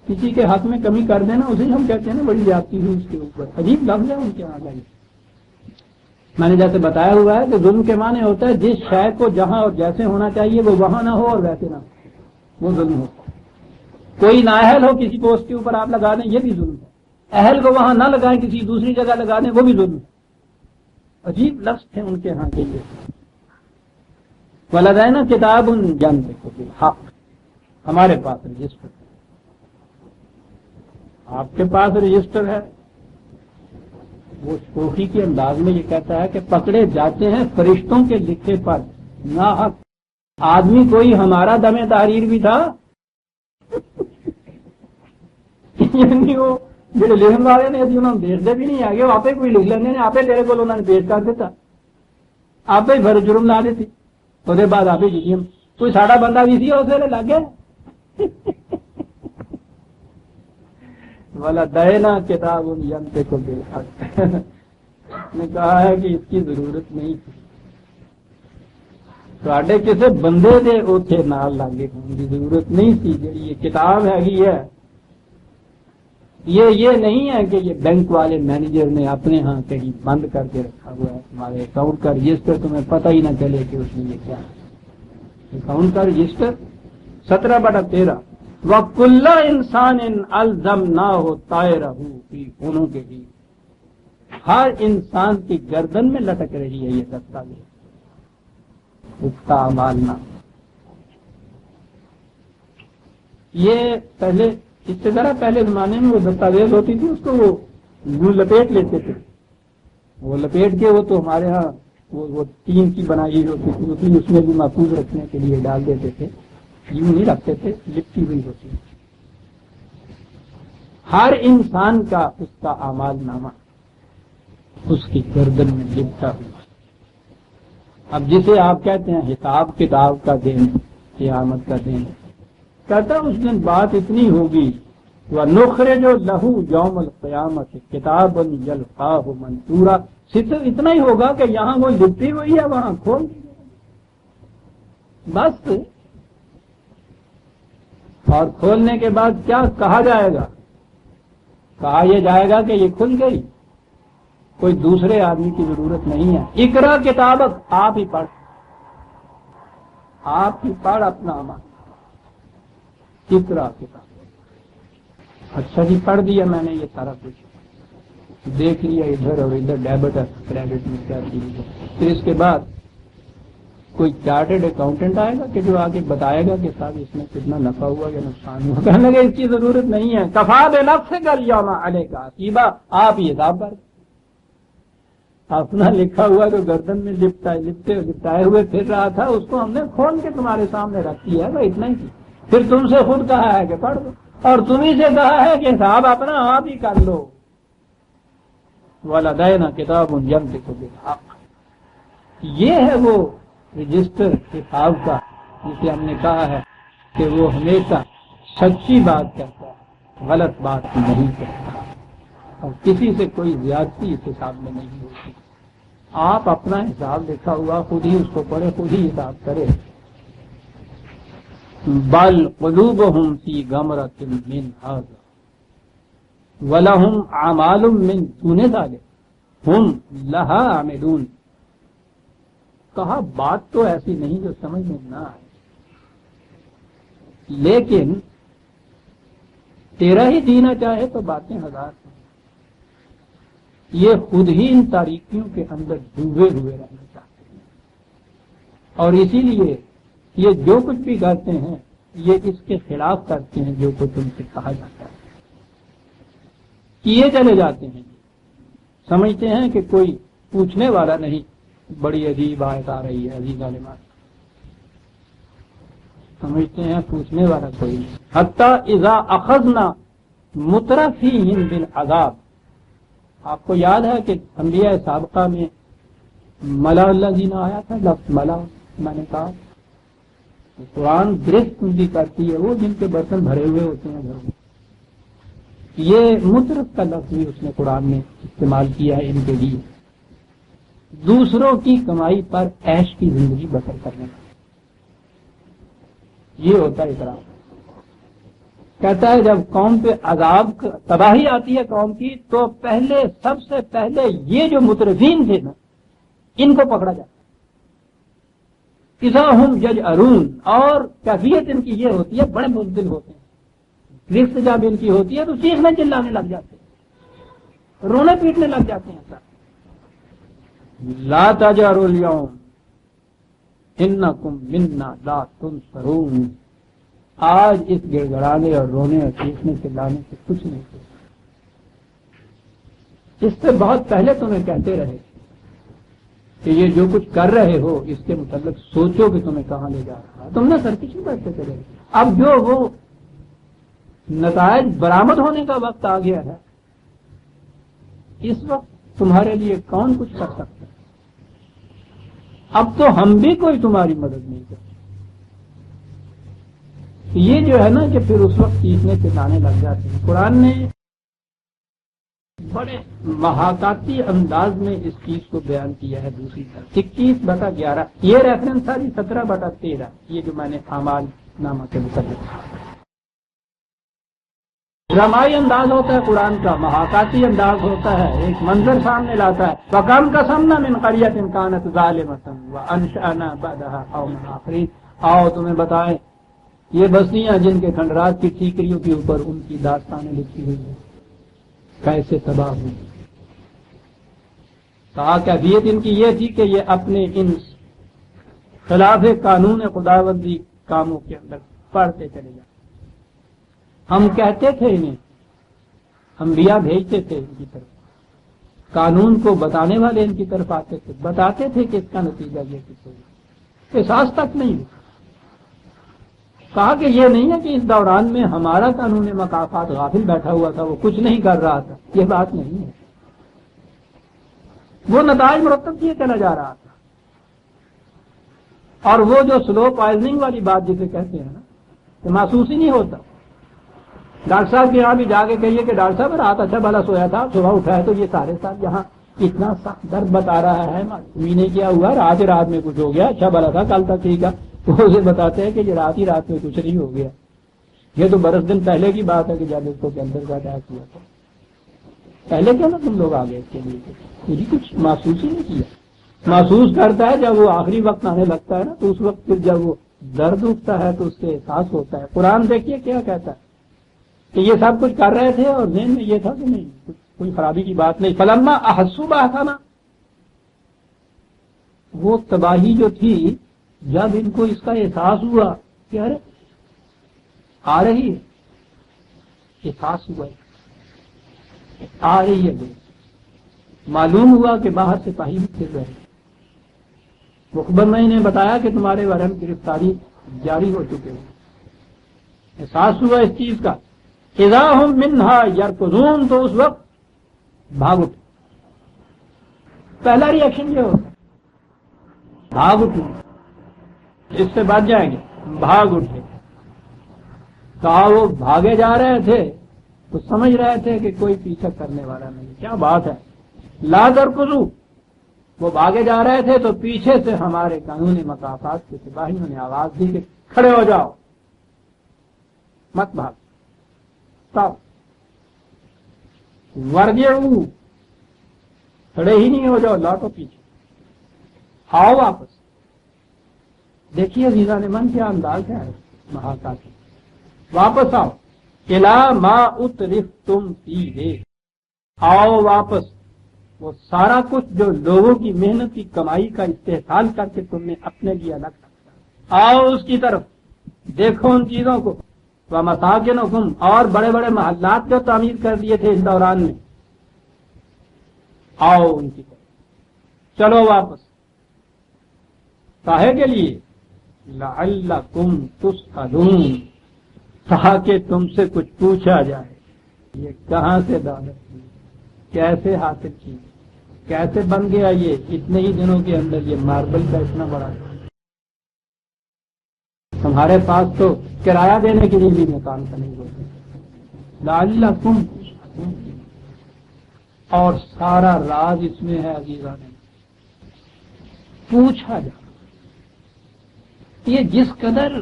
کسی کے حق میں کمی کر دینا اسے ہم کہتے ہیں نا بڑی زیادتی ہوئی اس کے اوپر، عجیب لفظ ہے ان کے یہاں کا۔ میں نے جیسے بتایا ہوا ہے کہ ظلم کے معنی ہوتا ہے جس شے کو جہاں اور جیسے ہونا چاہیے وہ وہاں نہ ہو اور ویسے نہ ہو، وہ ظلم ہوتا ہے۔ کوئی نااہل ہو کسی پوسٹ کے اوپر آپ لگا دیں، یہ بھی ظلم ہے، اہل کو وہاں نہ لگائیں کسی دوسری جگہ لگا دیں، وہ بھی ظلم ہے۔ عجیب لفظ تھے ان کے ہاں کے لیے۔ وَلَدَيْنَا كِتَابٌ يَنطِقُ بِالْحَقِّ، ہمارے پاس رجسٹر ہے۔ آپ کے پاس رجسٹر ہے؟ وہ شوخی کے انداز میں یہ کہتا ہے کہ پکڑے جاتے ہیں فرشتوں کے لکھے پر ناحق۔ آدمی کوئی ہمارا دم تحریر بھی تھا؟ یعنی وہ جڑے لکھن والے نے انہوں نے دیکھتے بھی نہیں آگے، آپ کوئی لکھ لینے آپ تیرے کو انہوں نے پیش کر دیتا، آپ ہی بھر جرم لا دیتی، اس کے بعد آپ ہی جی کوئی ساڑا بندہ بھی سی اس ویلے لگ گیا۔ وَلَدَيْنَا كِتَابٌ يَنطِقُ بِالْحَقِّ، نے کہا ہے کہ اس کی ضرورت نہیں تھی، تھوڑے کسی بندے دے اوتھے نال لاگے ہونے کی ضرورت نہیں تھی۔ جی یہ کتاب ہے یہ نہیں ہے کہ یہ بینک والے مینیجر نے اپنے ہاں کہیں بند کر کے رکھا ہوا ہے، تمہارے اکاؤنٹ کا رجسٹر تمہیں پتہ ہی نہ چلے کہ اس میں یہ کیا ہے۔ اکاؤنٹ کا رجسٹر 17/13 وَكُلَّ إِنسَانٍ أَلْزَمْنَاهُ طَائِرَهُ فِي عُنُقِهِ، ہر انسان کی گردن میں لٹک رہی ہے یہ دستاویز، اس کا اعمالنامہ۔ یہ پہلے اس سے ذرا پہلے زمانے میں وہ دستاویز ہوتی تھی، اس کو وہ یوں لپیٹ لیتے تھے، وہ لپیٹ کے وہ تو ہمارے ہاں وہ ٹین کی بنائی ہوتی تھی، اس میں بھی محفوظ رکھنے کے لیے ڈال دیتے تھے، یوں نہیں رکھتے تھے، لپٹی ہوئی ہوتی۔ ہر انسان کا اس کا اعمال نامہ اس کی گردن میں لپٹا ہوا۔ اب جسے آپ کہتے ہیں حساب کتاب کا دن، قیامت کا دن، کہتا اس دن بات اتنی ہوگی وَنُخْرِجُ لَهُ يَوْمَ الْقِيَامَةِ كِتَابًا يَلْقَاهُ مَنشُورًا، صرف اتنا ہی ہوگا کہ یہاں وہ لپٹی ہوئی ہے وہاں کھول دی جائے، بس۔ اور کھولنے کے بعد کیا کہا جائے گا؟ کہا یہ جائے گا کہ یہ کھل گئی، کوئی دوسرے آدمی کی ضرورت نہیں ہے۔ اقرا کتابک، آپ ہی پڑھ، آپ ہی پڑھ اپنا عمل، اقرا کتاب۔ اچھا جی پڑھ دیا میں نے یہ سارا کچھ، دیکھ لیا ادھر اور ادھر ڈیبٹ اور کریڈٹ میں کیا چیز ہے، پھر اس کے بعد کوئی چارٹرڈ اکاؤنٹنٹ آئے گا کہ جو آگے بتائے گا کہ صاحب اس میں کتنا نفع ہوا یا نقصان ہوا، کہنے لگے اس کی ضرورت نہیں ہے، کفا بنفسک الیوم علیک حسیبا، آپ یہ حساب کر اپنا لکھا ہوا جو گردن میں لپٹائے ہوئے پھر رہا تھا اس کو ہم نے کھول کے تمہارے سامنے رکھ دیا ہے، بھائی اتنا ہی، پھر تم سے خود کہا ہے کہ پڑھ دو، اور تمہیں سے کہا ہے کہ حساب اپنا آپ ہی کر لو۔ وَلَدَيْنَا كِتَابٌ يَنطِقُ بِالْحَقِّ، یہ ہے وہ رجسٹر حساب کا جسے ہم نے کہا ہے کہ وہ ہمیشہ سچی بات کہتا ہے، غلط بات نہیں کہتا، اور کسی سے کوئی زیادتی اس حساب میں نہیں ہوتی۔ آپ اپنا حساب لکھا ہوا خود ہی اس کو پڑھے، خود ہی حساب کرے۔ بل قلوبہم فی غمرۃ من ھذا ولہم اعمال من دون ذلک ہم لہا عاملون، کہا بات تو ایسی نہیں جو سمجھ میں نہ آئے، لیکن تیرا ہی جینا چاہے تو باتیں ہزار ہیں، یہ خود ہی ان تاریکیوں کے اندر ڈوبے ہوئے رہنا چاہتے ہیں، اور اسی لیے یہ جو کچھ بھی کرتے ہیں یہ اس کے خلاف کرتے ہیں جو کچھ ان سے کہا جاتا ہے، کیے چلے جاتے ہیں، سمجھتے ہیں کہ کوئی پوچھنے والا نہیں۔ بڑی عجیب آیت آ رہی ہے عزیز عالمان، سمجھتے ہیں پوچھنے والا کوئی نہیں۔ حتی اذا اخذنا مترفیہم بالعذاب، آپ کو یاد ہے کہ انبیاء سابقہ میں ملا الذین آیا تھا، لفظ ملا میں نے کہا قرآن گرفت بھی کرتی ہے وہ جن کے برتن بھرے ہوئے ہوتے ہیں گھروں میں، یہ مترف کا لفظ بھی اس نے قرآن میں استعمال کیا ہے ان کے لیے، دوسروں کی کمائی پر عیش کی زندگی بسر کرنے کا، یہ ہوتا ہے اقرار۔ کہتا ہے جب قوم پہ عذاب تباہی آتی ہے قوم کی تو پہلے سب سے پہلے یہ جو مترفین تھے نا ان کو پکڑا جاتا ہے، اذا ہم یجأرون، اور کیفیت ان کی یہ ہوتی ہے بڑے بزدل ہوتے ہیں، رزق جب ان کی ہوتی ہے تو چیخنے چلانے لگ جاتے ہیں، رونے پیٹنے لگ جاتے ہیں سر۔ لا تجاروا اليوم انکم منا لا تنصرون، آج اس گڑ گڑانے اور رونے اور چیخنے چلانے سے کچھ نہیں ہوتا۔ اس سے بہت پہلے تمہیں کہتے رہے کہ یہ جو کچھ کر رہے ہو اس کے متعلق سوچو کہ تمہیں کہاں لے جا رہا ہے، تم نے سرکشی کرتے چلے۔ اب جو وہ نتائج برآمد ہونے کا وقت آ گیا ہے، اس وقت تمہارے لیے کون کچھ کر سکتا ہے؟ اب تو ہم بھی کوئی تمہاری مدد نہیں کرتے۔ یہ جو ہے نا کہ پھر اس وقت چیخنے چلانے لگ جاتے ہیں۔ قرآن نے بڑے محاکاتی انداز میں اس چیز کو بیان کیا ہے۔ دوسری طرف 21/11 یہ ریفرنس ساری 17/13 یہ جو میں نے اعمال نامہ کے متعلق ڈرامائی انداز ہوتا ہے قرآن کا، محاکاتی انداز ہوتا ہے، ایک منظر سامنے لاتا ہے۔ وَكَمْ قَصَمْنَا مِنْ قَرْيَةٍ كَانَتْ ظَالِمَةً وَأَنشَأْنَا بَعْدَهَا قَوْمًا آخَرِينَ، آؤ تمہیں بتائیں یہ بستیاں جن کے کھنڈرات کی ٹھیکریوں کے اوپر ان کی داستانیں لکھی ہوئی ہیں، کیسے تباہ ہوئی۔ کہا کیفیت ان کی یہ تھی کہ یہ اپنے ان خلاف قانون خداوندی کاموں کے اندر پڑھتے چلے جاتے۔ ہم کہتے تھے انہیں، انبیاء بھیجتے تھے ان کی طرف، قانون کو بتانے والے ان کی طرف آتے تھے، بتاتے تھے کہ اس کا نتیجہ یہ کچھ ہوگا، احساس تک نہیں ہوا۔ کہا کہ یہ نہیں ہے کہ اس دوران میں ہمارا قانون مکافات غافل بیٹھا ہوا تھا، وہ کچھ نہیں کر رہا تھا، یہ بات نہیں ہے، وہ نتائج مرتب کیے چلا جا رہا تھا۔ اور وہ جو سلو پوائزننگ والی بات جسے کہتے ہیں نا کہ محسوس ہی نہیں ہوتا۔ ڈاکٹر صاحب کے یہاں بھی جا کے کہیے کہ ڈاکٹر صاحب رات اچھا بھلا سویا تھا، صبح اٹھا ہے تو یہ سارے ساتھ یہاں اتنا سخت درد بتا رہا ہے، معلوم نہیں کیا ہوا، رات میں کچھ ہو گیا، اچھا بھلا تھا کل تک ٹھیک ہے، وہ اسے بتاتے ہیں کہ یہ رات میں کچھ نہیں ہو گیا، یہ تو برس دن پہلے کی بات ہے کہ جب اس کو کینسر کا اٹیک ہوا تھا، پہلے کیوں نا تم لوگ آ گئے اس کے لیے؟ مجھے کچھ محسوس ہی نہیں کیا۔ محسوس کرتا ہے جب وہ آخری وقت آنے لگتا ہے نا، تو اس وقت پھر جب وہ درد اٹھتا ہے تو اس سے احساس ہوتا ہے۔ قرآن دیکھیے کیا کہتا ہے کہ یہ سب کچھ کر رہے تھے اور ذہن میں یہ تھا کہ نہیں کوئی خرابی کی بات نہیں۔ فلما احسوا بأسنا، وہ تباہی جو تھی جب ان کو اس کا احساس ہوا کہ ارے آ رہی ہے، احساس ہوا آ رہی ہے، معلوم ہوا کہ باہر سپاہی بھی پھر رہے، مخبر میں انہیں بتایا کہ تمہارے ورن گرفتاری جاری ہو چکے ہیں، احساس ہوا اس چیز کا۔ اذا ہم منہا یرکضون، تو اس وقت بھاگ اٹھے۔ پہلا ری ایکشن یہ ہوتا ہے بھاگ اٹھے، اس سے بچ جائیں گے، بھاگ اٹھے۔ کہا وہ بھاگے جا رہے تھے تو سمجھ رہے تھے کہ کوئی پیچھا کرنے والا نہیں، کیا بات ہے، لا ترکضوا، وہ بھاگے جا رہے تھے تو پیچھے سے ہمارے قانون مکافات کے سپاہیوں نے آواز دی کہ کھڑے ہو جاؤ، مت بھاگ، ورجعوا، کھڑے ہی نہیں ہو جاؤ، لوٹو پیچھے، آؤ واپس۔ دیکھیے عزیزان من کیا انداز ہے محاکاتی، واپس آؤ، الی ما اترفتم فیہ، آؤ واپس، وہ سارا کچھ جو لوگوں کی محنت کی کمائی کا استحصال کر کے تم نے اپنے لیے الگ رکھا، آؤ اس کی طرف، دیکھو ان چیزوں کو، وَمَسَاكِنُكُمْ، اور بڑے بڑے محلات جو تعمیر کر دیے تھے اس دوران میں، آؤ ان کی طرف، چلو واپس، کاہے کے لیے، لَعَلَّكُمْ تُسْأَلُونَ، تاکہ تم سے کچھ پوچھا جائے، یہ کہاں سے دولت کی، کیسے حاصل کی، کیسے بن گیا یہ اتنے ہی دنوں کے اندر یہ ماربل کا اتنا بڑا، تمہارے پاس تو کرایہ دینے کے لیے بھی مکان کا نہیں ہوتا، لعلکم تسألون، اور سارا راز اس میں ہے عزیزان، پوچھا جائے۔ یہ جس قدر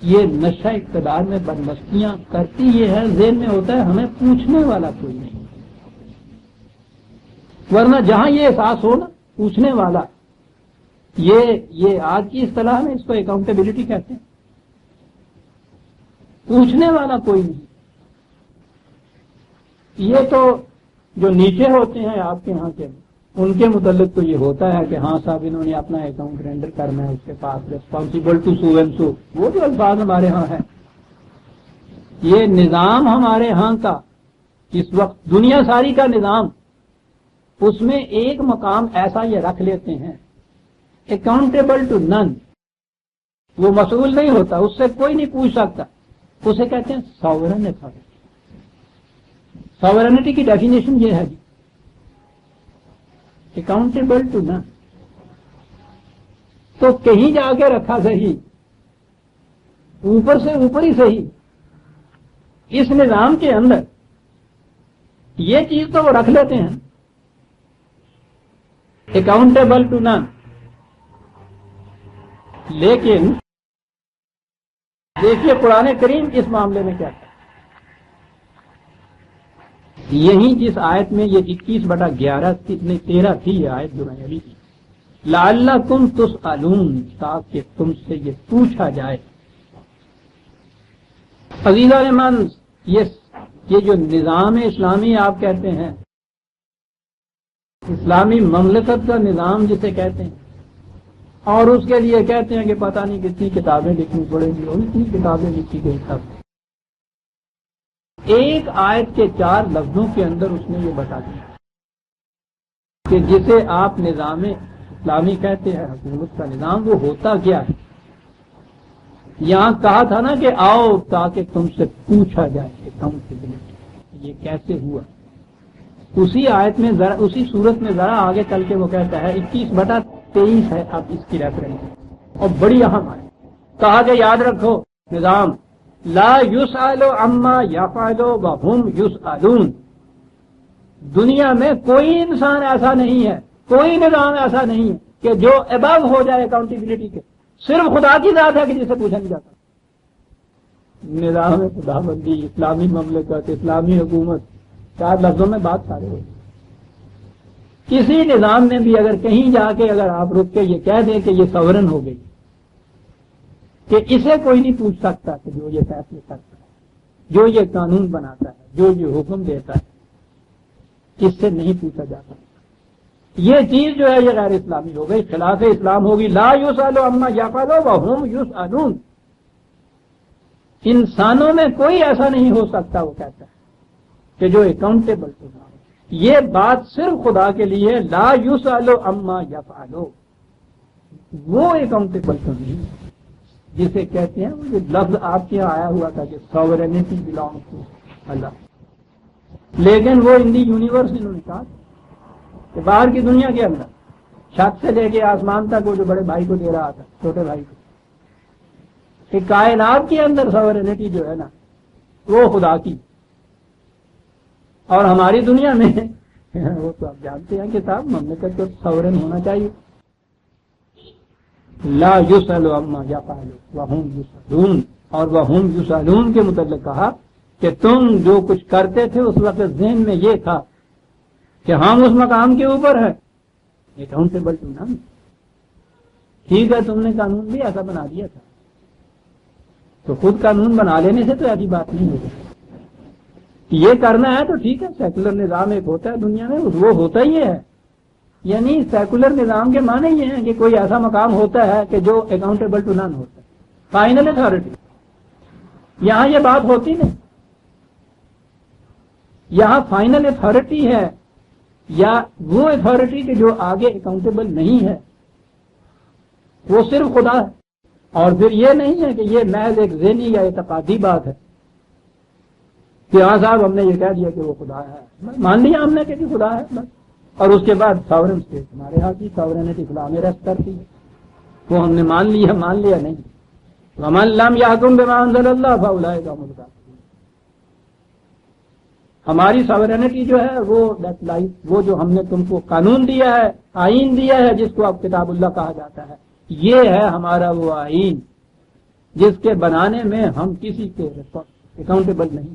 یہ نشہ اقتدار میں بدمستیاں کرتی یہ ہے، ذہن میں ہوتا ہے ہمیں پوچھنے والا کوئی نہیں، ورنہ جہاں یہ احساس ہو نا پوچھنے والا، یہ آج کی اصطلاح میں اس کو اکاؤنٹیبلٹی کہتے ہیں، پوچھنے والا کوئی نہیں، یہ تو جو نیچے ہوتے ہیں آپ کے یہاں کے ان کے متعلق تو یہ ہوتا ہے کہ ہاں صاحب انہوں نے اپنا اکاؤنٹ رینڈر کرنا ہے، اس کے پاس responsible to so and so, وہ جو الفاظ ہمارے ہاں ہے. یہ نظام ہمارے ہاں کا اس وقت دنیا ساری کا نظام، اس میں ایک مقام ایسا یہ رکھ لیتے ہیں اکاؤنٹیبل ٹو نن، وہ مسئول نہیں ہوتا، اس سے کوئی نہیں پوچھ سکتا، اسے کہتے ہیں ساورن اتھارٹی. ساورنٹی کی ڈیفینیشن یہ ہے جی اکاؤنٹیبل ٹو نن. تو کہیں جا کے رکھا صحیح، اوپر سے اوپر ہی صحیح، اس نظام کے اندر یہ چیز تو وہ رکھ لیتے ہیں اکاؤنٹیبل ٹو نن. لیکن دیکھیے قرآن کریم اس معاملے میں کیا ہے. یہی جس آیت میں یہ 21/11 13 تھی یہ آیت جو میں نے ابھی کی، لعلکم تسألون، تاکہ تم سے یہ پوچھا جائے. عزیزان من، یہ جو نظام اسلامی آپ کہتے ہیں، اسلامی مملکت کا نظام جسے کہتے ہیں، اور اس کے لیے کہتے ہیں کہ پتہ نہیں کتنی کتابیں لکھنی پڑیں گی، اور اتنی کتابیں لکھی گئی سب. ایک آیت کے 4 لفظوں کے اندر اس نے یہ بتا دیا کہ جسے آپ نظام اسلامی کہتے ہیں، حکومت کا نظام، وہ ہوتا کیا ہے. یہاں کہا تھا نا کہ آؤ تاکہ تم سے پوچھا جائے اکاؤنٹیبلٹی، یہ کیسے ہوا. اسی آیت میں ذرا، اسی صورت میں ذرا آگے چل کے وہ کہتا ہے 21/23 ہے اب اس کی ریفرنس، اور بڑی اہم ہے. کہا کہ یاد رکھو نظام لا یسأل عما یفعل وهم یسألون. دنیا میں کوئی انسان ایسا نہیں ہے، کوئی نظام ایسا نہیں ہے کہ جو ابو ہو جائے اکاؤنٹیبلٹی کے. صرف خدا کی ذات ہے کہ جسے پوچھا نہیں جاتا. نظام خدا بندی، اسلامی مملکت، اسلامی حکومت، 4 لفظوں میں بات سارے ہوئی. کسی نظام میں بھی اگر کہیں جا کے اگر آپ رک کے یہ کہہ دیں کہ یہ سورن ہو گئی، کہ اسے کوئی نہیں پوچھ سکتا کہ جو یہ فیصلے کرتا ہے، جو یہ قانون بناتا ہے، جو یہ حکم دیتا ہے، اس سے نہیں پوچھا جاتا. یہ چیز جو ہے یہ غیر اسلامی ہو گئی، خلاف اسلام ہوگی. لا یسأل عما یفعل وهم یسألون. انسانوں میں کوئی ایسا نہیں ہو سکتا، وہ کہتا ہے کہ جو اکاؤنٹیبل ہو. یہ بات صرف خدا کے لیے، لا یسأل عما یفعل، وہ اکاؤنٹیبل تو نہیں جسے کہتے ہیں. وہ جو لفظ آپ کے یہاں آیا ہوا تھا کہ ساورنٹی بلانگ ٹو اللہ، لیکن وہ ان دی یونیورس انہوں نے کہا کہ باہر کی دنیا کے اندر چھت سے لے کے آسمان تک وہ جو بڑے بھائی کو دے رہا تھا، چھوٹے بھائی کو، کہ کائنات کے اندر ساورنٹی جو ہے نا وہ خدا کی. اور ہماری دنیا میں وہ تو آپ جانتے ہیں کہ صاحب مملکت کو ساورن ہونا چاہیے. لا یسأل عما یفعل وهم یسألون. اور وهم یسألون کے متعلق کہا کہ تم جو کچھ کرتے تھے اس وقت ذہن میں یہ تھا کہ ہم اس مقام کے اوپر ہے اکاؤنٹیبل ٹو نن. ٹھیک ہے تم نے قانون بھی ایسا بنا دیا تھا، تو خود قانون بنا لینے سے تو ایسی بات نہیں ہوگی. یہ کرنا ہے تو ٹھیک ہے، سیکولر نظام ایک ہوتا ہے دنیا میں، وہ ہوتا ہی ہے. یعنی سیکولر نظام کے معنی یہ ہے کہ کوئی ایسا مقام ہوتا ہے کہ جو اکاؤنٹیبل ٹو نن ہوتا ہے، فائنل اتھارٹی. یہاں یہ بات ہوتی نہیں. یہاں فائنل اتھارٹی ہے یا وہ اتھارٹی کہ جو آگے اکاؤنٹیبل نہیں ہے، وہ صرف خدا ہے. اور پھر یہ نہیں ہے کہ یہ محض ایک ذہنی یا اعتقادی بات ہے کہ ہاں صاحب ہم نے یہ کہہ دیا کہ وہ خدا ہے، مان لیا ہم نے کہ خدا ہے بس، اور اس کے بعد ساورن اسٹیٹ ہمارے ہاں کی ساورنٹی خدا میں ریسٹ کرتی ہے، وہ ہم نے مان لیا نہیں. ومن لم یحکم بما انزل اللہ فاولئک هم الکافرون. ہماری ساورنٹی جو ہے وہ وہ جو ہم نے تم کو قانون دیا ہے، آئین دیا ہے، جس کو اب کتاب اللہ کہا جاتا ہے، یہ ہے ہمارا وہ آئین جس کے بنانے میں ہم کسی کے اکاؤنٹیبل نہیں.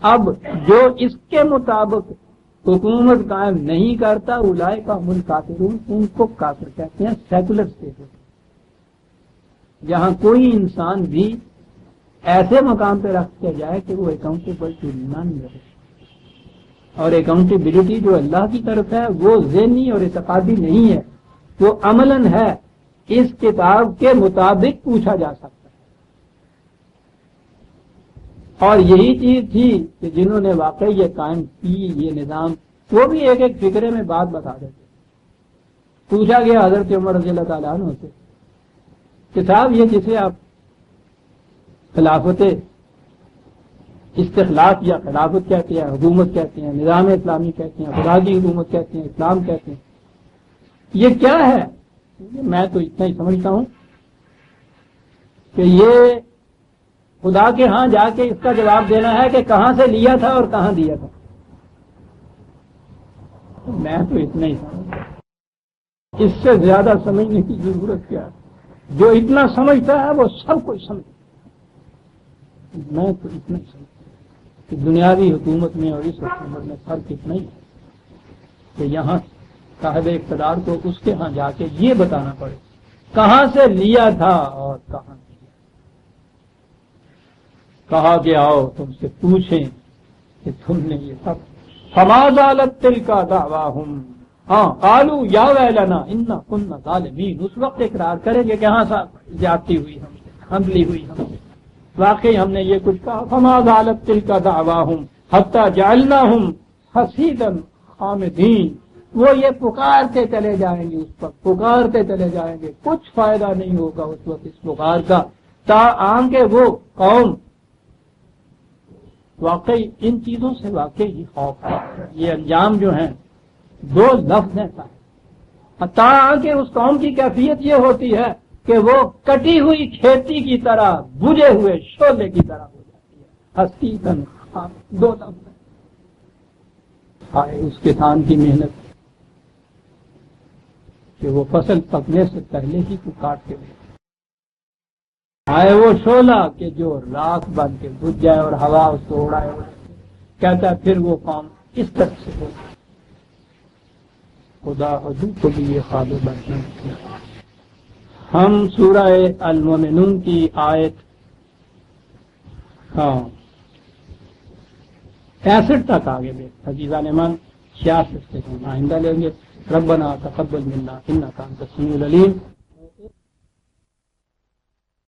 اب جو اس کے مطابق حکومت قائم نہیں کرتا، اولئک هم الکافرون، ان کو کافر کہتے ہیں. سیکولر اسٹیٹ جہاں کوئی انسان بھی ایسے مقام پہ رکھ کے جائے کہ وہ اکاؤنٹیبل ٹو نن رہے. اور اکاؤنٹیبلٹی جو اللہ کی طرف ہے وہ ذہنی اور اعتقادی نہیں ہے، وہ عملاً ہے، اس کتاب کے مطابق پوچھا جا سکتا ہے۔ اور یہی چیز تھی کہ جنہوں نے واقعی یہ قائم کی یہ نظام، وہ بھی ایک ایک فکرے میں بات بتا دیتے۔ پوچھا گیا حضرت عمر رضی اللہ تعالیٰ عنہ سے کہ صاحب یہ جسے آپ خلافت استخلاف یا خلافت کہتے ہیں، حکومت کہتے ہیں، نظام اسلامی کہتے ہیں، خدا کی حکومت کہتے ہیں، اسلام کہتے ہیں، یہ کیا ہے؟ میں تو اتنا ہی سمجھتا ہوں کہ یہ خدا کے ہاں جا کے اس کا جواب دینا ہے کہ کہاں سے لیا تھا اور کہاں دیا تھا۔ میں تو اتنا ہی سمجھتا ہوں، اس سے زیادہ سمجھنے کی ضرورت کیا ہے؟ جو اتنا سمجھتا ہے وہ سب کچھ سمجھتا ہے۔ میں تو اتنا ہی سمجھتا ہوں کہ دنیاوی حکومت میں اور اس حکومت میں فرق اتنا ہی ہے کہ یہاں صاحب اقتدار کو اس کے ہاں جا کے یہ بتانا پڑے کہاں سے لیا تھا اور کہاں دیا۔ کہا کہ آؤ تم سے پوچھیں کہ تم نے یہ سب فما زالت تلک دعواہم، ہاں قالوا یا ویلنا انا کنا ظالمین، اس وقت اقرار کریں گے کہ ہاں صاحب جاتی ہوئی ہم سے، حملی ہوئی ہم سے، واقعی ہم نے یہ کچھ کہا۔ فما زالت تلک دعواہم حتی جعلناہم حصیدا خامدین، وہ یہ پکارتے چلے جائیں گے، اس پر پکارتے چلے جائیں گے، کچھ فائدہ نہیں ہوگا اس وقت اس پکار کا، تاہم کہ وہ قوم واقعی ان چیزوں سے واقعی ہی خوف ہے۔ یہ انجام جو ہیں دو لفظ ہیں، تاہم کہ اس قوم کی کیفیت یہ ہوتی ہے کہ وہ کٹی ہوئی کھیتی کی طرح، بجھے ہوئے شعلے کی طرح ہو جاتی ہے۔ حسیدن، دو لفظ ہیں۔ آئے اس کسان کی محنت کہ وہ فصل پکنے سے پہلے ہی کو کاٹ کے لے، آئے وہ شعلہ کہ جو راکھ بن کے بجھ جائے اور ہوا اس کو اڑائے، کہتا ہے پھر وہ قوم اس طرح سے ہو۔ خدا حضور کو بھی یہ خواب بننا کیا۔ ہم سورہ المومنون کی آیت 65 تک آگے دیکھ عزیزان من، 66 سے ہم آئندہ لیں گے۔ ربنا تقبل منا انک انت السمیع العلیم